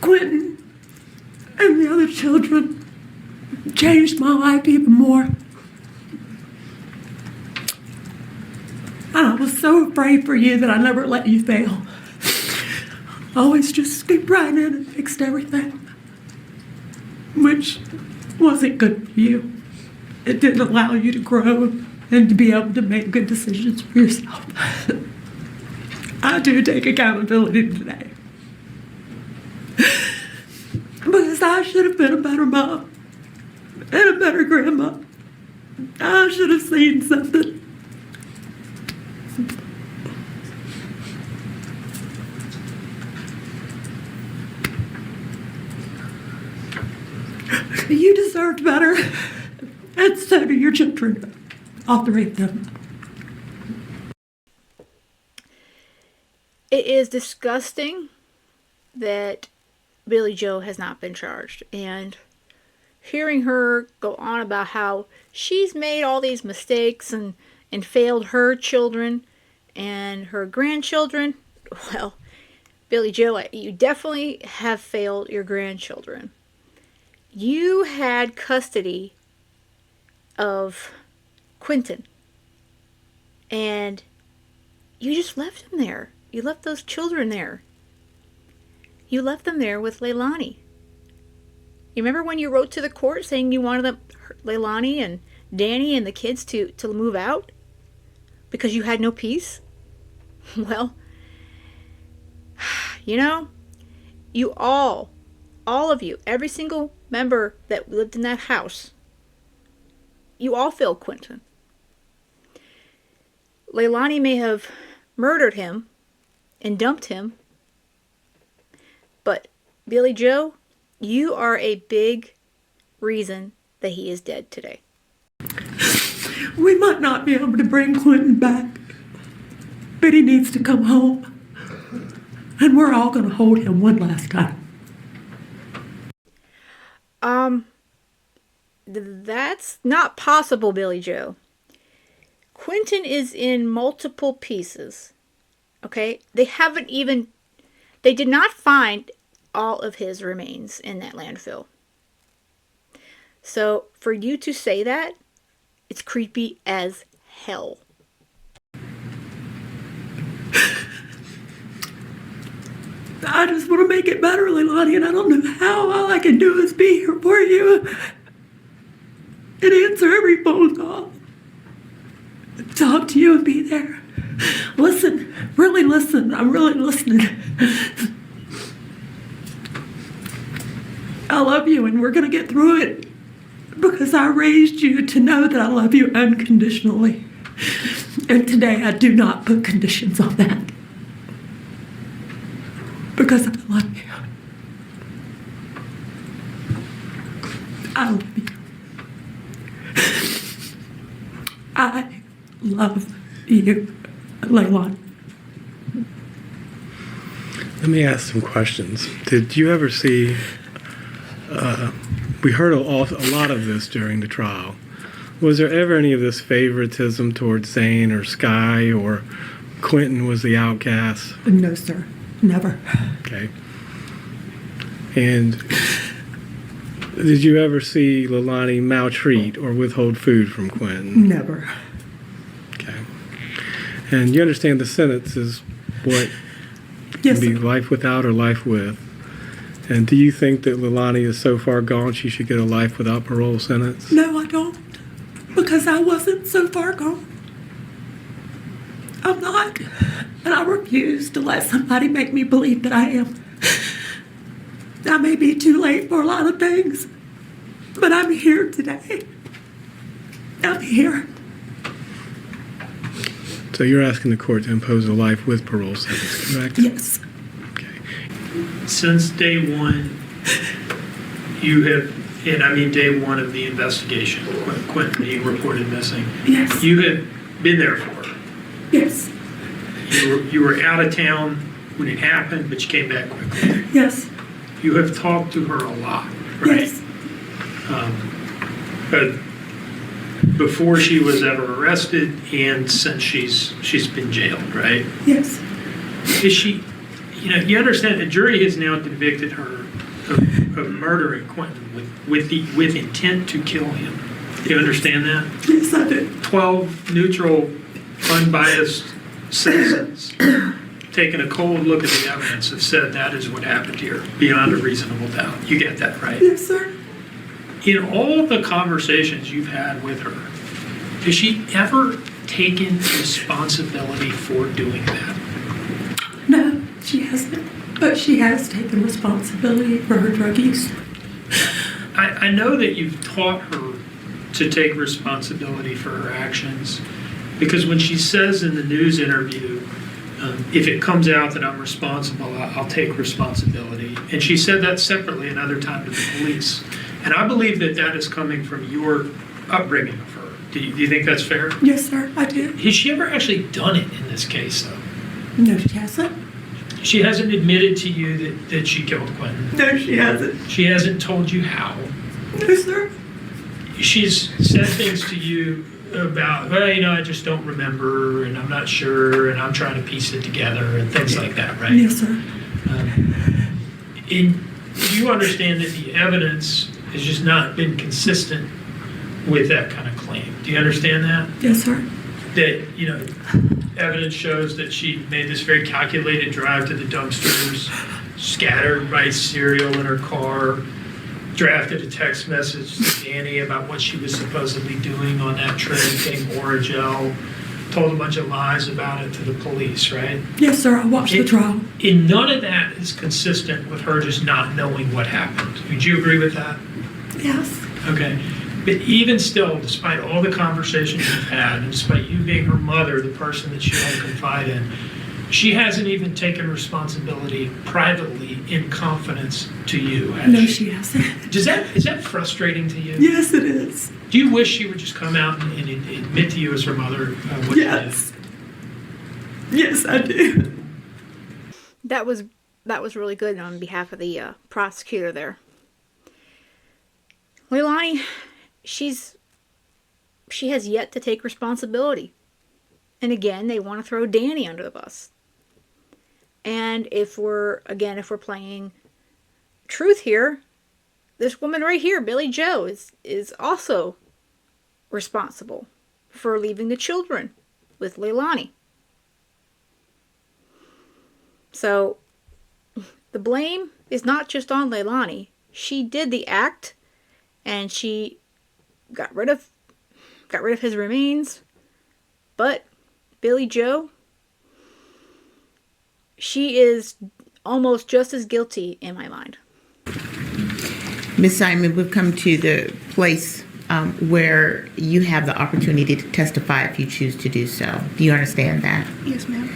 Quinton and the other children changed my life even more. And I was so afraid for you that I never let you fail. I always just scooped right in and fixed everything. Which wasn't good for you. It didn't allow you to grow and to be able to make good decisions for yourself. I do take accountability today. Because I should have been a better mom and a better grandma. I should have seen something. You deserved better, and so do your children, all three of them. It is disgusting that Billy Joe has not been charged, and hearing her go on about how she's made all these mistakes and failed her children and her grandchildren. Well, Billy Joe, you definitely have failed your grandchildren. You had custody of Quinton, and you just left him there. You left those children there. You left them there with Leilani. You remember when you wrote to the court saying you wanted Leilani and Danny and the kids to move out because you had no peace? Well, you know, you all of you, every single member that lived in that house, you all failed Quinton. Leilani may have murdered him and dumped him, but Billy Joe, you are a big reason that he is dead today. We might not be able to bring Quinton back, but he needs to come home. And we're all going to hold him one last time. That's not possible, Billy Joe. Quinton is in multiple pieces. Okay? They did not find all of his remains in that landfill. So, for you to say that, it's creepy as hell. I just want to make it better, Leilani, and I don't know how. All I can do is be here for you and answer every phone call. Talk to you and be there. Listen, really listen. I'm really listening. I love you, and we're going to get through it because I raised you to know that I love you unconditionally. And today I do not put conditions on that. Because I love you. I love you. I love you, Leilani. Let me ask some questions. Did you ever see, we heard a lot of this during the trial. Was there ever any of this favoritism towards Zane or Sky, or Quinton was the outcast? No, sir. Never. Okay. And did you ever see Leilani maltreat or withhold food from Quinton? Never. Okay. And you understand the sentence is what Yes, can be sir. life without or life with. And do you think that Leilani is so far gone she should get a life without parole sentence? No, I don't. Because I wasn't so far gone. I'm not. And I refuse to let somebody make me believe that I am. I may be too late for a lot of things, but I'm here today. I'm here. So you're asking the court to impose a life with parole sentence, correct? Yes. Okay. Since day one, you have, and I mean day one of the investigation, Quinton being reported missing, Yes. you have been there for her. Yes. You were out of town when it happened, but you came back quickly. Yes. You have talked to her a lot, right? Yes. But before she was ever arrested and since she's been jailed, right? Yes. Is she, you understand the jury has now convicted her of murdering Quinton with intent to kill him. Do you understand that? Yes, I do. 12 neutral, unbiased citizens taking a cold look at the evidence have said that is what happened here, beyond a reasonable doubt. You get that, right? Yes, sir. In all the conversations you've had with her, has she ever taken responsibility for doing that? No, she hasn't. But she has taken responsibility for her drug use. I know that you've taught her to take responsibility for her actions, because when she says in the news interview, if it comes out that I'm responsible, I'll take responsibility. And she said that separately another time to the police. And I believe that that is coming from your upbringing of her. Do you think that's fair? Yes, sir, I do. Has she ever actually done it in this case, though? No, she hasn't. She hasn't admitted to you that she killed Quinton. No, she hasn't. She hasn't told you how. No, sir. She's said things to you about, well, I just don't remember, and I'm not sure, and I'm trying to piece it together, and things like that, right? Yes, sir. Do you understand that the evidence has just not been consistent with that kind of claim? Do you understand that? Yes, sir. That, evidence shows that she made this very calculated drive to the dumpsters, scattered rice cereal in her car, drafted a text message to Danny about what she was supposedly doing on that trip, getting Oragel, told a bunch of lies about it to the police, right? Yes, sir, I watched the trial. And none of that is consistent with her just not knowing what happened. Would you agree with that? Yes. Okay. But even still, despite all the conversations you've had, and despite you being her mother, the person that she had to confide in, she hasn't even taken responsibility privately in confidence to you, has No, she hasn't. Is that frustrating to you? Yes, it is. Do you wish she would just come out and admit to you as her mother what Yes. Yes, I do. That was really good on behalf of the prosecutor there. Leilani, she has yet to take responsibility. And again, they want to throw Danny under the bus. And if we're playing truth here, this woman right here, Billy Joe, is also responsible for leaving the children with Leilani. So the blame is not just on Leilani. She did the act, and she got rid of his remains. But Billy Joe, she is almost just as guilty in my mind. Ms. Simon, we've come to the place where you have the opportunity to testify if you choose to do so. Do you understand that? Yes, ma'am.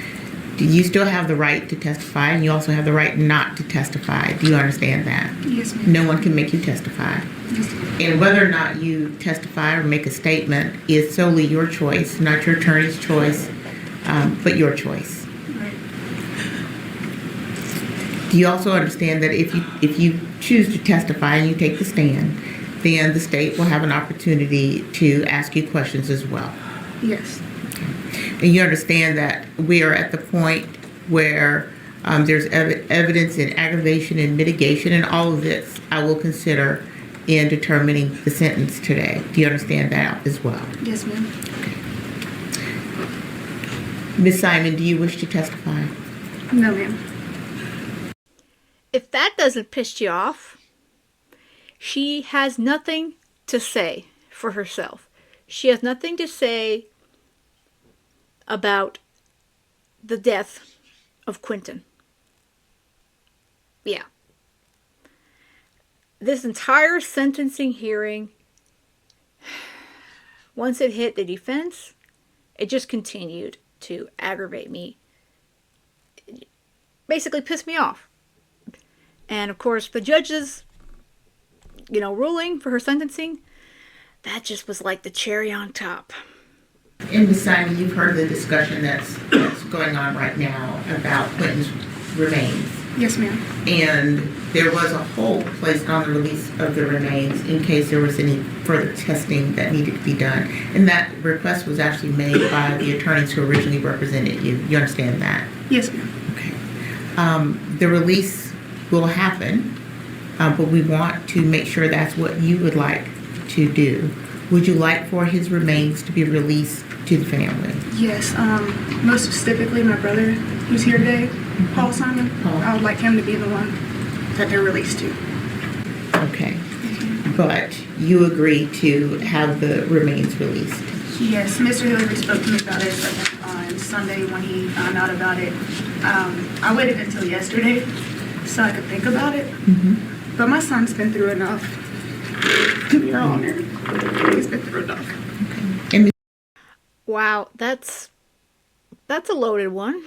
Do you still have the right to testify, and you also have the right not to testify? Do you understand that? Yes, ma'am. No one can make you testify. And whether or not you testify or make a statement is solely your choice, not your attorney's choice, but your choice. Right. Do you also understand that if you choose to testify and you take the stand, then the state will have an opportunity to ask you questions as well? Yes. And you understand that we are at the point where there's evidence in aggravation and mitigation, and all of this I will consider in determining the sentence today. Do you understand that as well? Yes, ma'am. Ms. Simon, do you wish to testify? No, ma'am. if that doesn't piss you off, she has nothing to say for herself. She has nothing to say about the death of Quinton. Yeah. This entire sentencing hearing, once it hit the defense, it just continued to aggravate me. It basically pissed me off. And of course, the judge's, ruling for her sentencing, that just was like the cherry on top. In Ms. Simon, you've heard the discussion that's going on right now about Quinton's remains. Yes, ma'am. And there was a hold placed on the release of the remains in case there was any further testing that needed to be done. And that request was actually made by the attorneys who originally represented you. You understand that? Yes, ma'am. Okay. The release will happen, but we want to make sure that's what you would like to do. Would you like for his remains to be released to the family? Yes. Most specifically, my brother, who's here today, Paul Simon. Paul. I would like him to be the one that they're released to. Okay. But you agree to have the remains released? Yes, Mr. Hillary spoke to me about it on Sunday when he found out about it. I waited until yesterday so I could think about it. Mm-hmm. But my son's been through enough. Your Honor, he's been through enough. Okay. And Wow, that's a loaded one.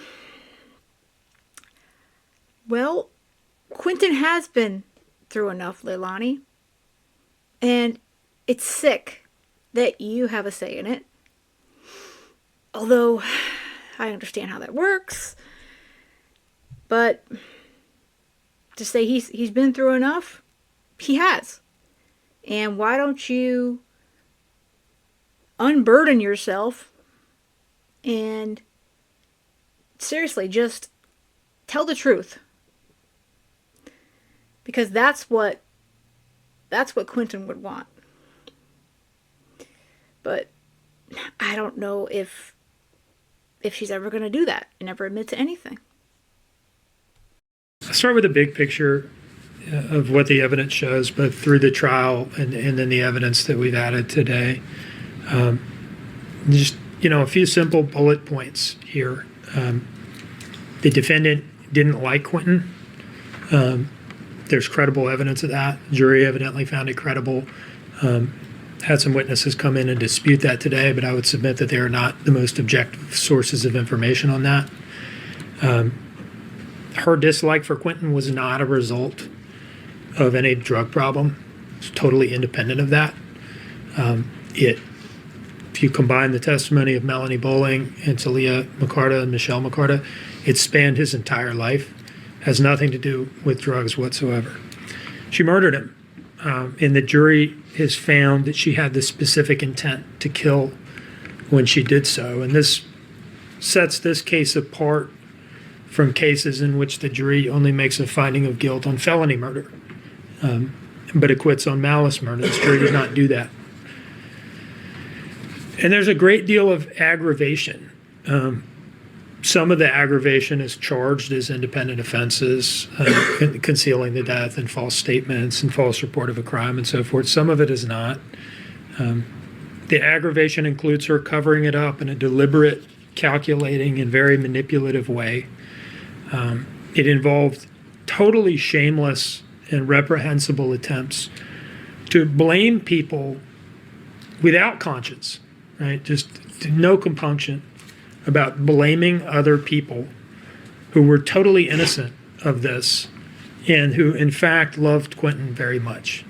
Well, Quinton has been through enough, Leilani. And it's sick that you have a say in it. Although, I understand how that works. But to say he's been through enough, he has. And why don't you unburden yourself and seriously just tell the truth? Because that's what Quinton would want. But I don't know if she's ever going to do that and ever admit to anything. I'll start with the big picture of what the evidence shows, both through the trial and then the evidence that we've added today. Just, a few simple bullet points here. The defendant didn't like Quinton. There's credible evidence of that. Jury evidently found it credible. Had some witnesses come in and dispute that today, but I would submit that they are not the most objective sources of information on that. Her dislike for Quinton was not a result of any drug problem. It's totally independent of that. If you combine the testimony of Melanie Bowling and Talia McCarta and Michelle McCarta, it spanned his entire life. Has nothing to do with drugs whatsoever. She murdered him, and the jury has found that she had the specific intent to kill when she did so. And this sets this case apart from cases in which the jury only makes a finding of guilt on felony murder, but acquits on malice murder. This jury did not do that. And there's a great deal of aggravation. Some of the aggravation is charged as independent offenses, concealing the death and false statements and false report of a crime and so forth. Some of it is not. The aggravation includes her covering it up in a deliberate, calculating, and very manipulative way. It involved totally shameless and reprehensible attempts to blame people without conscience, right? Just no compunction about blaming other people who were totally innocent of this and who, in fact, loved Quinton very much.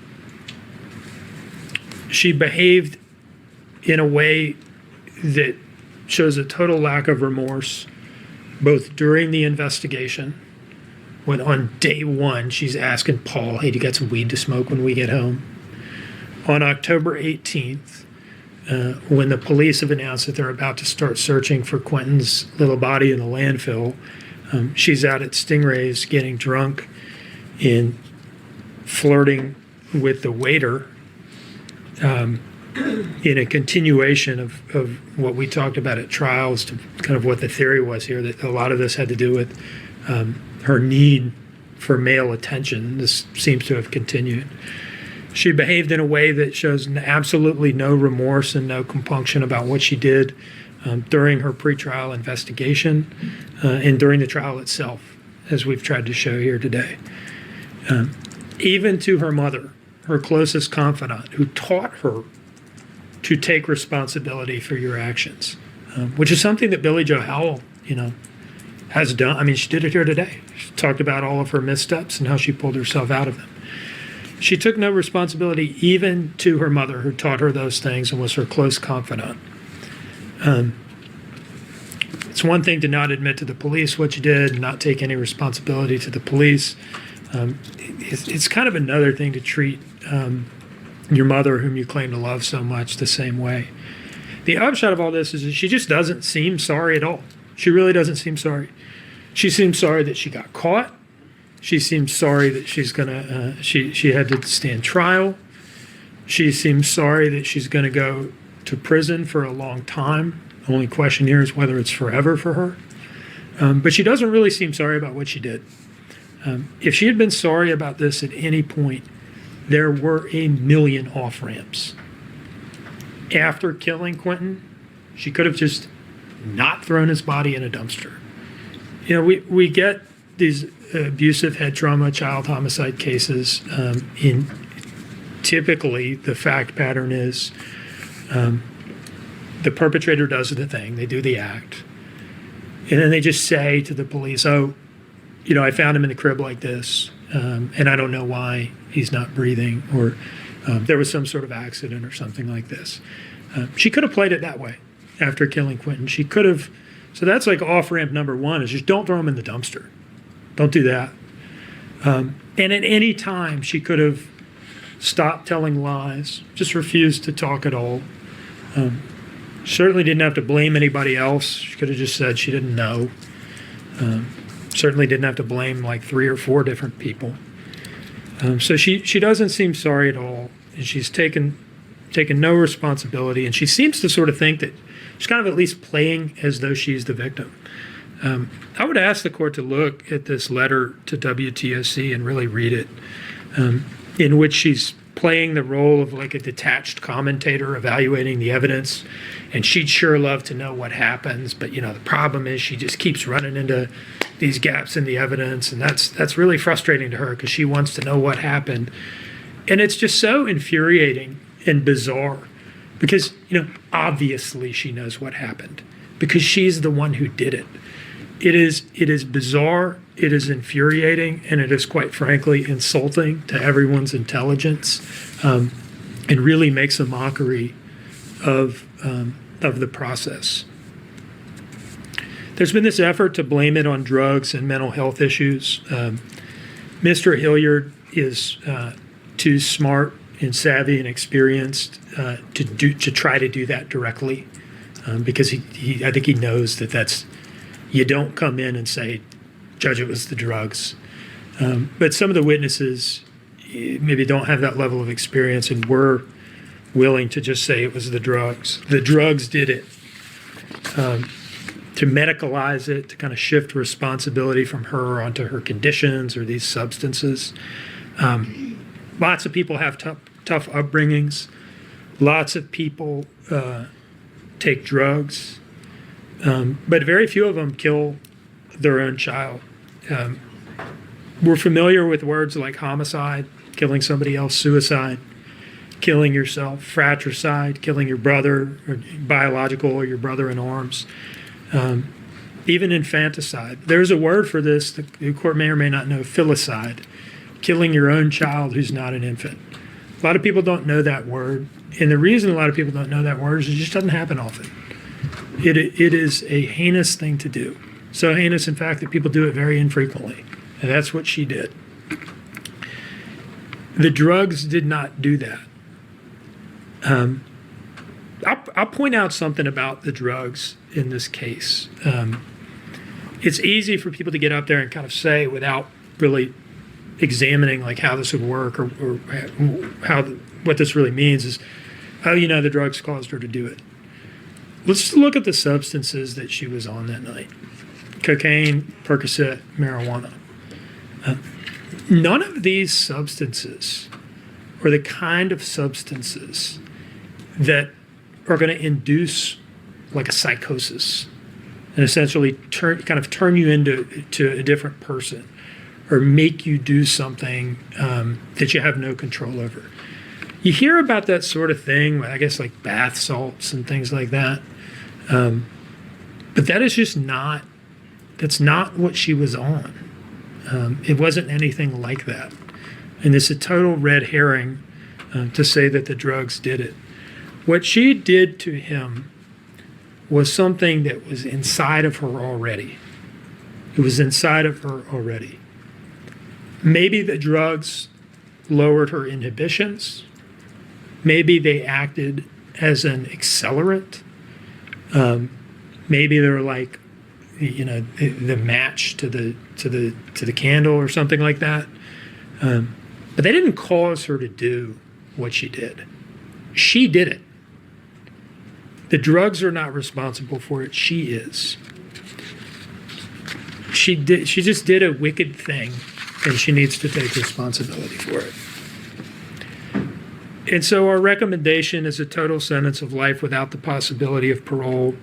She behaved in a way that shows a total lack of remorse, both during the investigation, when on day one she's asking Paul, hey, do you got some weed to smoke when we get home? On October 18th, when the police have announced that they're about to start searching for Quinton's little body in the landfill, she's out at Stingray's getting drunk and flirting with the waiter in a continuation of what we talked about at trial as to kind of what the theory was here, that a lot of this had to do with her need for male attention. This seems to have continued. She behaved in a way that shows absolutely no remorse and no compunction about what she did during her pretrial investigation and during the trial itself, as we've tried to show here today. Even to her mother, her closest confidant, who taught her to take responsibility for your actions, which is something that Billie Joe Howell, has done. I mean, she did it here today. She talked about all of her missteps and how she pulled herself out of them. She took no responsibility even to her mother, who taught her those things and was her close confidant. It's one thing to not admit to the police what you did and not take any responsibility to the police. It's kind of another thing to treat your mother, whom you claim to love so much, the same way. The upshot of all this is that she just doesn't seem sorry at all. She really doesn't seem sorry. She seems sorry that she got caught. She seems sorry that she had to stand trial. She seems sorry that she's going to go to prison for a long time. The only question here is whether it's forever for her. But she doesn't really seem sorry about what she did. If she had been sorry about this at any point, there were a million off-ramps. After killing Quinton, she could have just not thrown his body in a dumpster. We get these abusive head trauma, child homicide cases. Typically, the fact pattern is the perpetrator does the thing, they do the act, and then they just say to the police, "Oh, I found him in the crib like this, and I don't know why he's not breathing," or there was some sort of accident or something like this. She could have played it that way after killing Quinton. She could have. So that's like off-ramp number one, is just don't throw him in the dumpster. Don't do that. And at any time, she could have stopped telling lies, just refused to talk at all. Certainly didn't have to blame anybody else. She could have just said she didn't know. Certainly didn't have to blame like 3 or 4 different people. So she doesn't seem sorry at all, and she's taken no responsibility, and she seems to sort of think that she's kind of at least playing as though she's the victim. I would ask the court to look at this letter to WTOC and really read it, in which she's playing the role of like a detached commentator evaluating the evidence, and she'd sure love to know what happens, but the problem is she just keeps running into these gaps in the evidence, and that's really frustrating to her because she wants to know what happened. And it's just so infuriating and bizarre because obviously she knows what happened because she's the one who did it. It is bizarre, it is infuriating, and it is quite frankly insulting to everyone's intelligence, and really makes a mockery of the process. There's been this effort to blame it on drugs and mental health issues. Mr. Hilliard is too smart and savvy and experienced to try to do that directly, because I think he knows that's. You don't come in and say, "Judge, it was the drugs." But some of the witnesses maybe don't have that level of experience and were willing to just say it was the drugs. The drugs did it. To medicalize it, to kind of shift responsibility from her onto her conditions or these substances. Lots of people have tough upbringings. Lots of people take drugs. But very few of them kill their own child. We're familiar with words like homicide, killing somebody else, suicide, killing yourself, fratricide, killing your brother, or biological, or your brother in arms, even infanticide. There's a word for this, the court may or may not know, filicide, killing your own child who's not an infant. A lot of people don't know that word, and the reason a lot of people don't know that word is it just doesn't happen often. It is a heinous thing to do. So heinous, in fact, that people do it very infrequently. And that's what she did. The drugs did not do that. I'll point out something about the drugs in this case. It's easy for people to get up there and kind of say without really examining like how this would work or what this really means is, the drugs caused her to do it. Let's look at the substances that she was on that night. Cocaine, Percocet, marijuana. none of these substances are the kind of substances that are going to induce like a psychosis and essentially turn you into a different person or make you do something that you have no control over. You hear about that sort of thing, I guess like bath salts and things like that. But that is just that's not what she was on. It wasn't anything like that. And it's a total red herring to say that the drugs did it. What she did to him was something that was inside of her already. It was inside of her already. Maybe the drugs lowered her inhibitions. Maybe they acted as an accelerant. Maybe they were like, the match to the candle or something like that. But they didn't cause her to do what she did. She did it. The drugs are not responsible for it. She is. She just did a wicked thing, and she needs to take responsibility for it. And so our recommendation is a total sentence of life without the possibility of parole,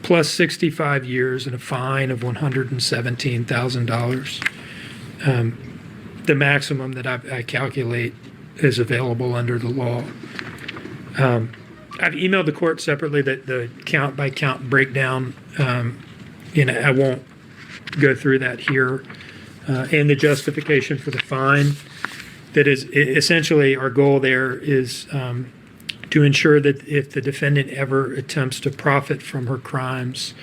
plus 65 years and a fine of $117,000. The maximum that I calculate is available under the law. I've emailed the court separately that the count by count breakdown, I won't go through that here, and the justification for the fine. That is essentially our goal there is to ensure that if the defendant ever attempts to profit from her crimes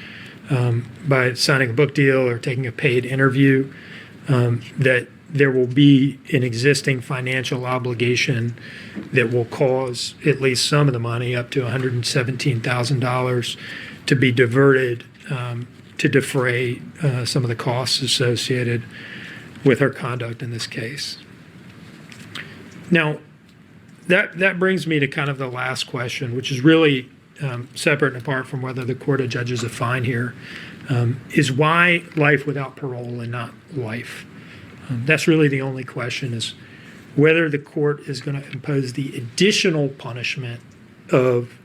by signing a book deal or taking a paid interview, that there will be an existing financial obligation that will cause at least some of the money, up to $117,000, to be diverted to defray some of the costs associated with her conduct in this case. Now, that brings me to kind of the last question, which is really separate and apart from whether the court adjudges a fine here, is why life without parole and not life? That's really the only question, is whether the court is going to impose the additional punishment of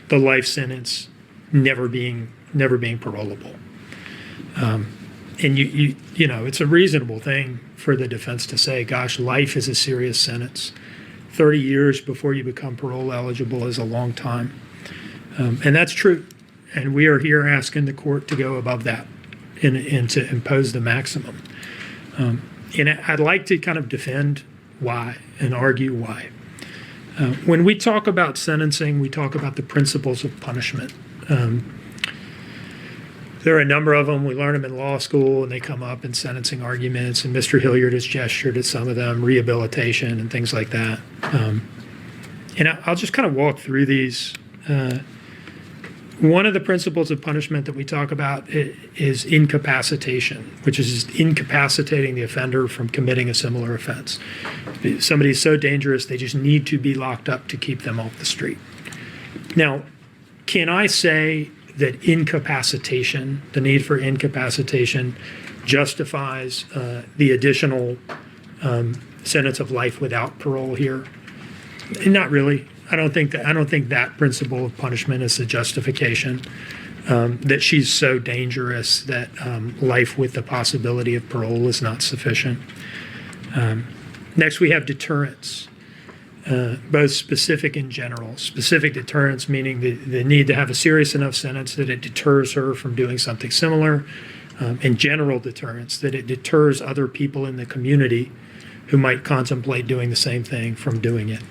the life sentence never being parolable. And it's a reasonable thing for the defense to say, gosh, life is a serious sentence. 30 years before you become parole eligible is a long time. And that's true. And we are here asking the court to go above that and to impose the maximum. And I'd like to kind of defend why and argue why. When we talk about sentencing, we talk about the principles of punishment. There are a number of them. We learn them in law school, and they come up in sentencing arguments, and Mr. Hilliard has gestured at some of them, rehabilitation and things like that. And I'll just kind of walk through these. One of the principles of punishment that we talk about is incapacitation, which is incapacitating the offender from committing a similar offense. Somebody is so dangerous, they just need to be locked up to keep them off the street. Now, can I say that incapacitation, the need for incapacitation, justifies the additional sentence of life without parole here? Not really. I don't think that principle of punishment is a justification. That she's so dangerous that life with the possibility of parole is not sufficient. Next, we have deterrence, both specific and general. Specific deterrence meaning the need to have a serious enough sentence that it deters her from doing something similar, and general deterrence, that it deters other people in the community who might contemplate doing the same thing from doing it.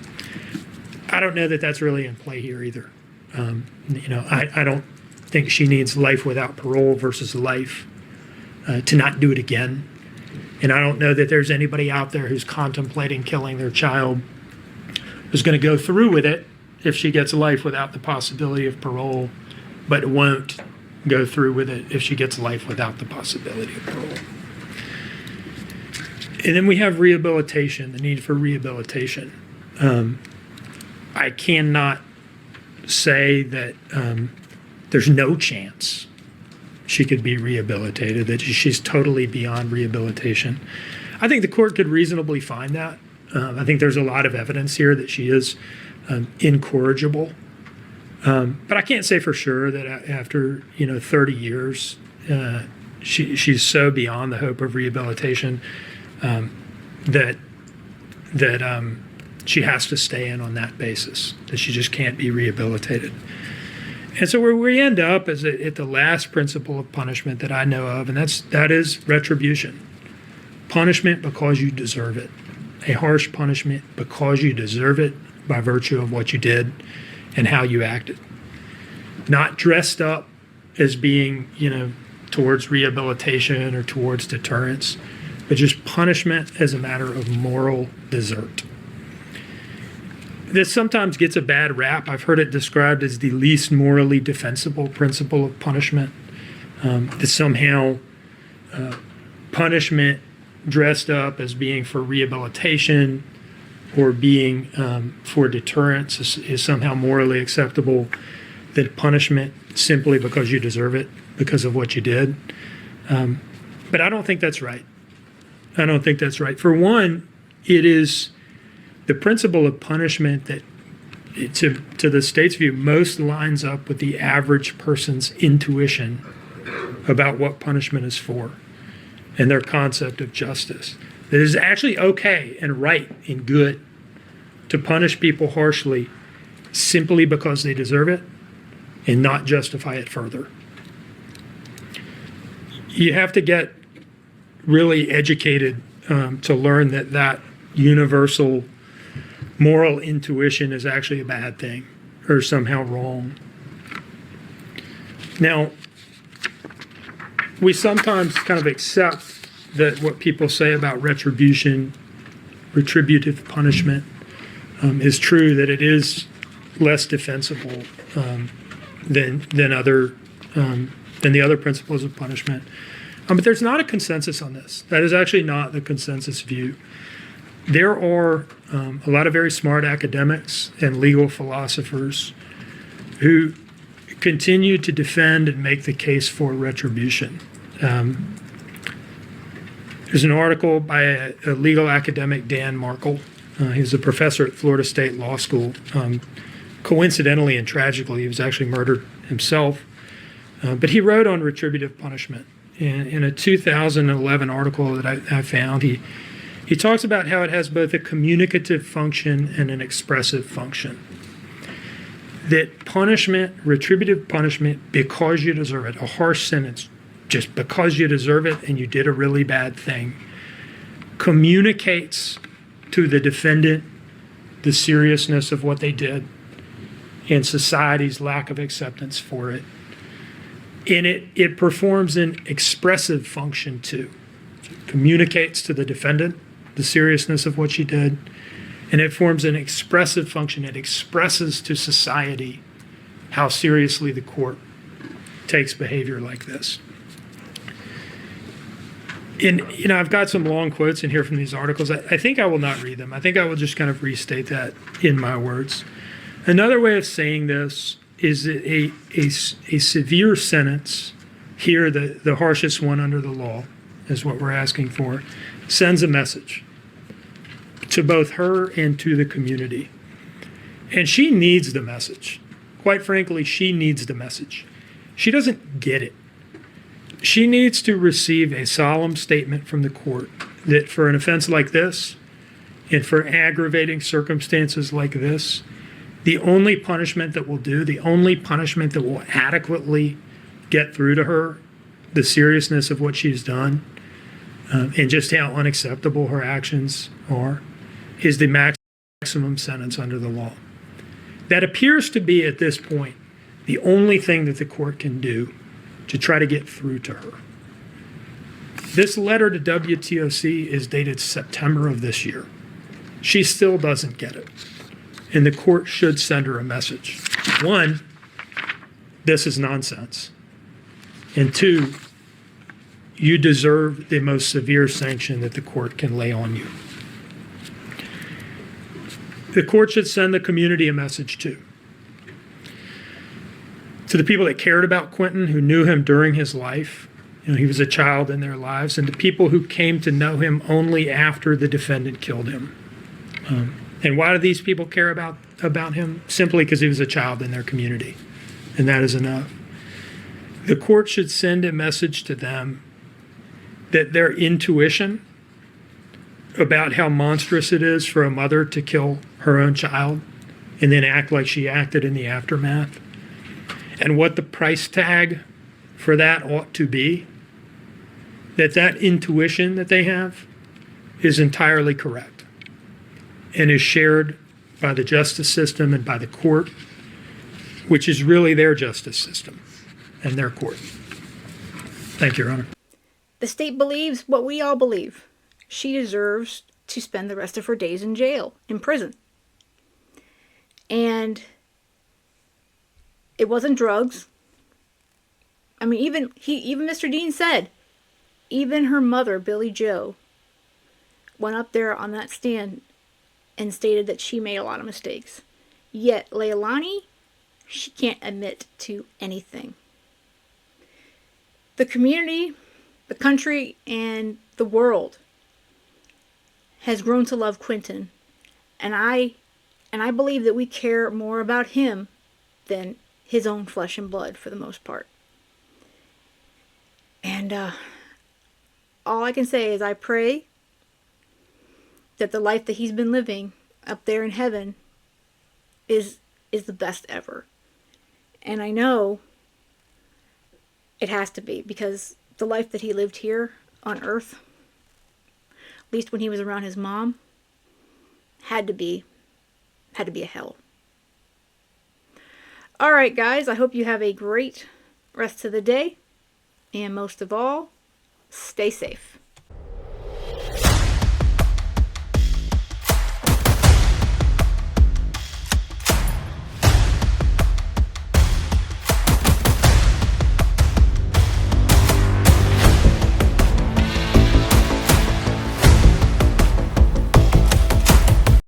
I don't know that that's really in play here either. I don't think she needs life without parole versus life to not do it again. And I don't know that there's anybody out there who's contemplating killing their child who's going to go through with it if she gets life without the possibility of parole, but won't go through with it if she gets life without the possibility of parole. And then we have rehabilitation, the need for rehabilitation. I cannot say that there's no chance she could be rehabilitated, that she's totally beyond rehabilitation. I think the court could reasonably find that. I think there's a lot of evidence here that she is incorrigible. But I can't say for sure that after 30 years, she's so beyond the hope of rehabilitation that she has to stay in on that basis, that she just can't be rehabilitated. And so where we end up is at the last principle of punishment that I know of, and that is retribution. Punishment because you deserve it. A harsh punishment because you deserve it by virtue of what you did and how you acted. Not dressed up as being, towards rehabilitation or towards deterrence, but just punishment as a matter of moral desert. This sometimes gets a bad rap. I've heard it described as the least morally defensible principle of punishment. That somehow punishment dressed up as being for rehabilitation or being for deterrence is somehow morally acceptable. That punishment simply because you deserve it, because of what you did. But I don't think that's right. I don't think that's right. For one, it is the principle of punishment that, to the state's view, most lines up with the average person's intuition about what punishment is for and their concept of justice. That it is actually okay and right and good to punish people harshly simply because they deserve it and not justify it further. You have to get really educated to learn that universal moral intuition is actually a bad thing or somehow wrong. Now, we sometimes kind of accept that what people say about retribution, retributive punishment, is true, that it is less defensible than the other principles of punishment. But there's not a consensus on this. That is actually not the consensus view. There are a lot of very smart academics and legal philosophers who continue to defend and make the case for retribution. There's an article by a legal academic, Dan Markle. He's a professor at Florida State Law School. Coincidentally and tragically, he was actually murdered himself. But he wrote on retributive punishment. In a 2011 article that I found, he talks about how it has both a communicative function and an expressive function. That punishment, retributive punishment, because you deserve it, a harsh sentence, just because you deserve it and you did a really bad thing, communicates to the defendant the seriousness of what they did and society's lack of acceptance for it. And it performs an expressive function too. It communicates to the defendant the seriousness of what she did, and it forms an expressive function. It expresses to society how seriously the court takes behavior like this. And I've got some long quotes in here from these articles. I think I will not read them. I think I will just kind of restate that in my words. Another way of saying this is that a severe sentence, here the harshest one under the law is what we're asking for, sends a message to both her and to the community. And she needs the message. Quite frankly, she needs the message. She doesn't get it. She needs to receive a solemn statement from the court that for an offense like this and for aggravating circumstances like this, the only punishment that will do, the only punishment that will adequately get through to her the seriousness of what she's done and just how unacceptable her actions are, is the maximum sentence under the law. That appears to be, at this point, the only thing that the court can do to try to get through to her. This letter to WTOC is dated September of this year. She still doesn't get it. And the court should send her a message. One, this is nonsense. And two, you deserve the most severe sanction that the court can lay on you. The court should send the community a message too. To the people that cared about Quinton, who knew him during his life He was a child in their lives, and to people who came to know him only after the defendant killed him. And why do these people care about him? Simply because he was a child in their community, and that is enough. The court should send a message to them that their intuition about how monstrous it is for a mother to kill her own child and then act like she acted in the aftermath, and what the price tag for that ought to be, that intuition that they have is entirely correct and is shared by the justice system and by the court, which is really their justice system and their court. Thank you, Your Honor. The state believes what we all believe. She deserves to spend the rest of her days in jail, in prison. And it wasn't drugs. I mean, even Mr. Dean said, even her mother, Billy Joe, went up there on that stand and stated that she made a lot of mistakes. Yet Leilani, she can't admit to anything. The community, the country, and the world has grown to love Quinton, and I believe that we care more about him than his own flesh and blood for the most part. And all I can say is I pray that the life that he's been living up there in heaven is the best ever. And I know it has to be, because the life that he lived here on earth, at least when he was around his mom, had to be a hell. All right, guys, I hope you have a great rest of the day. And most of all, stay safe.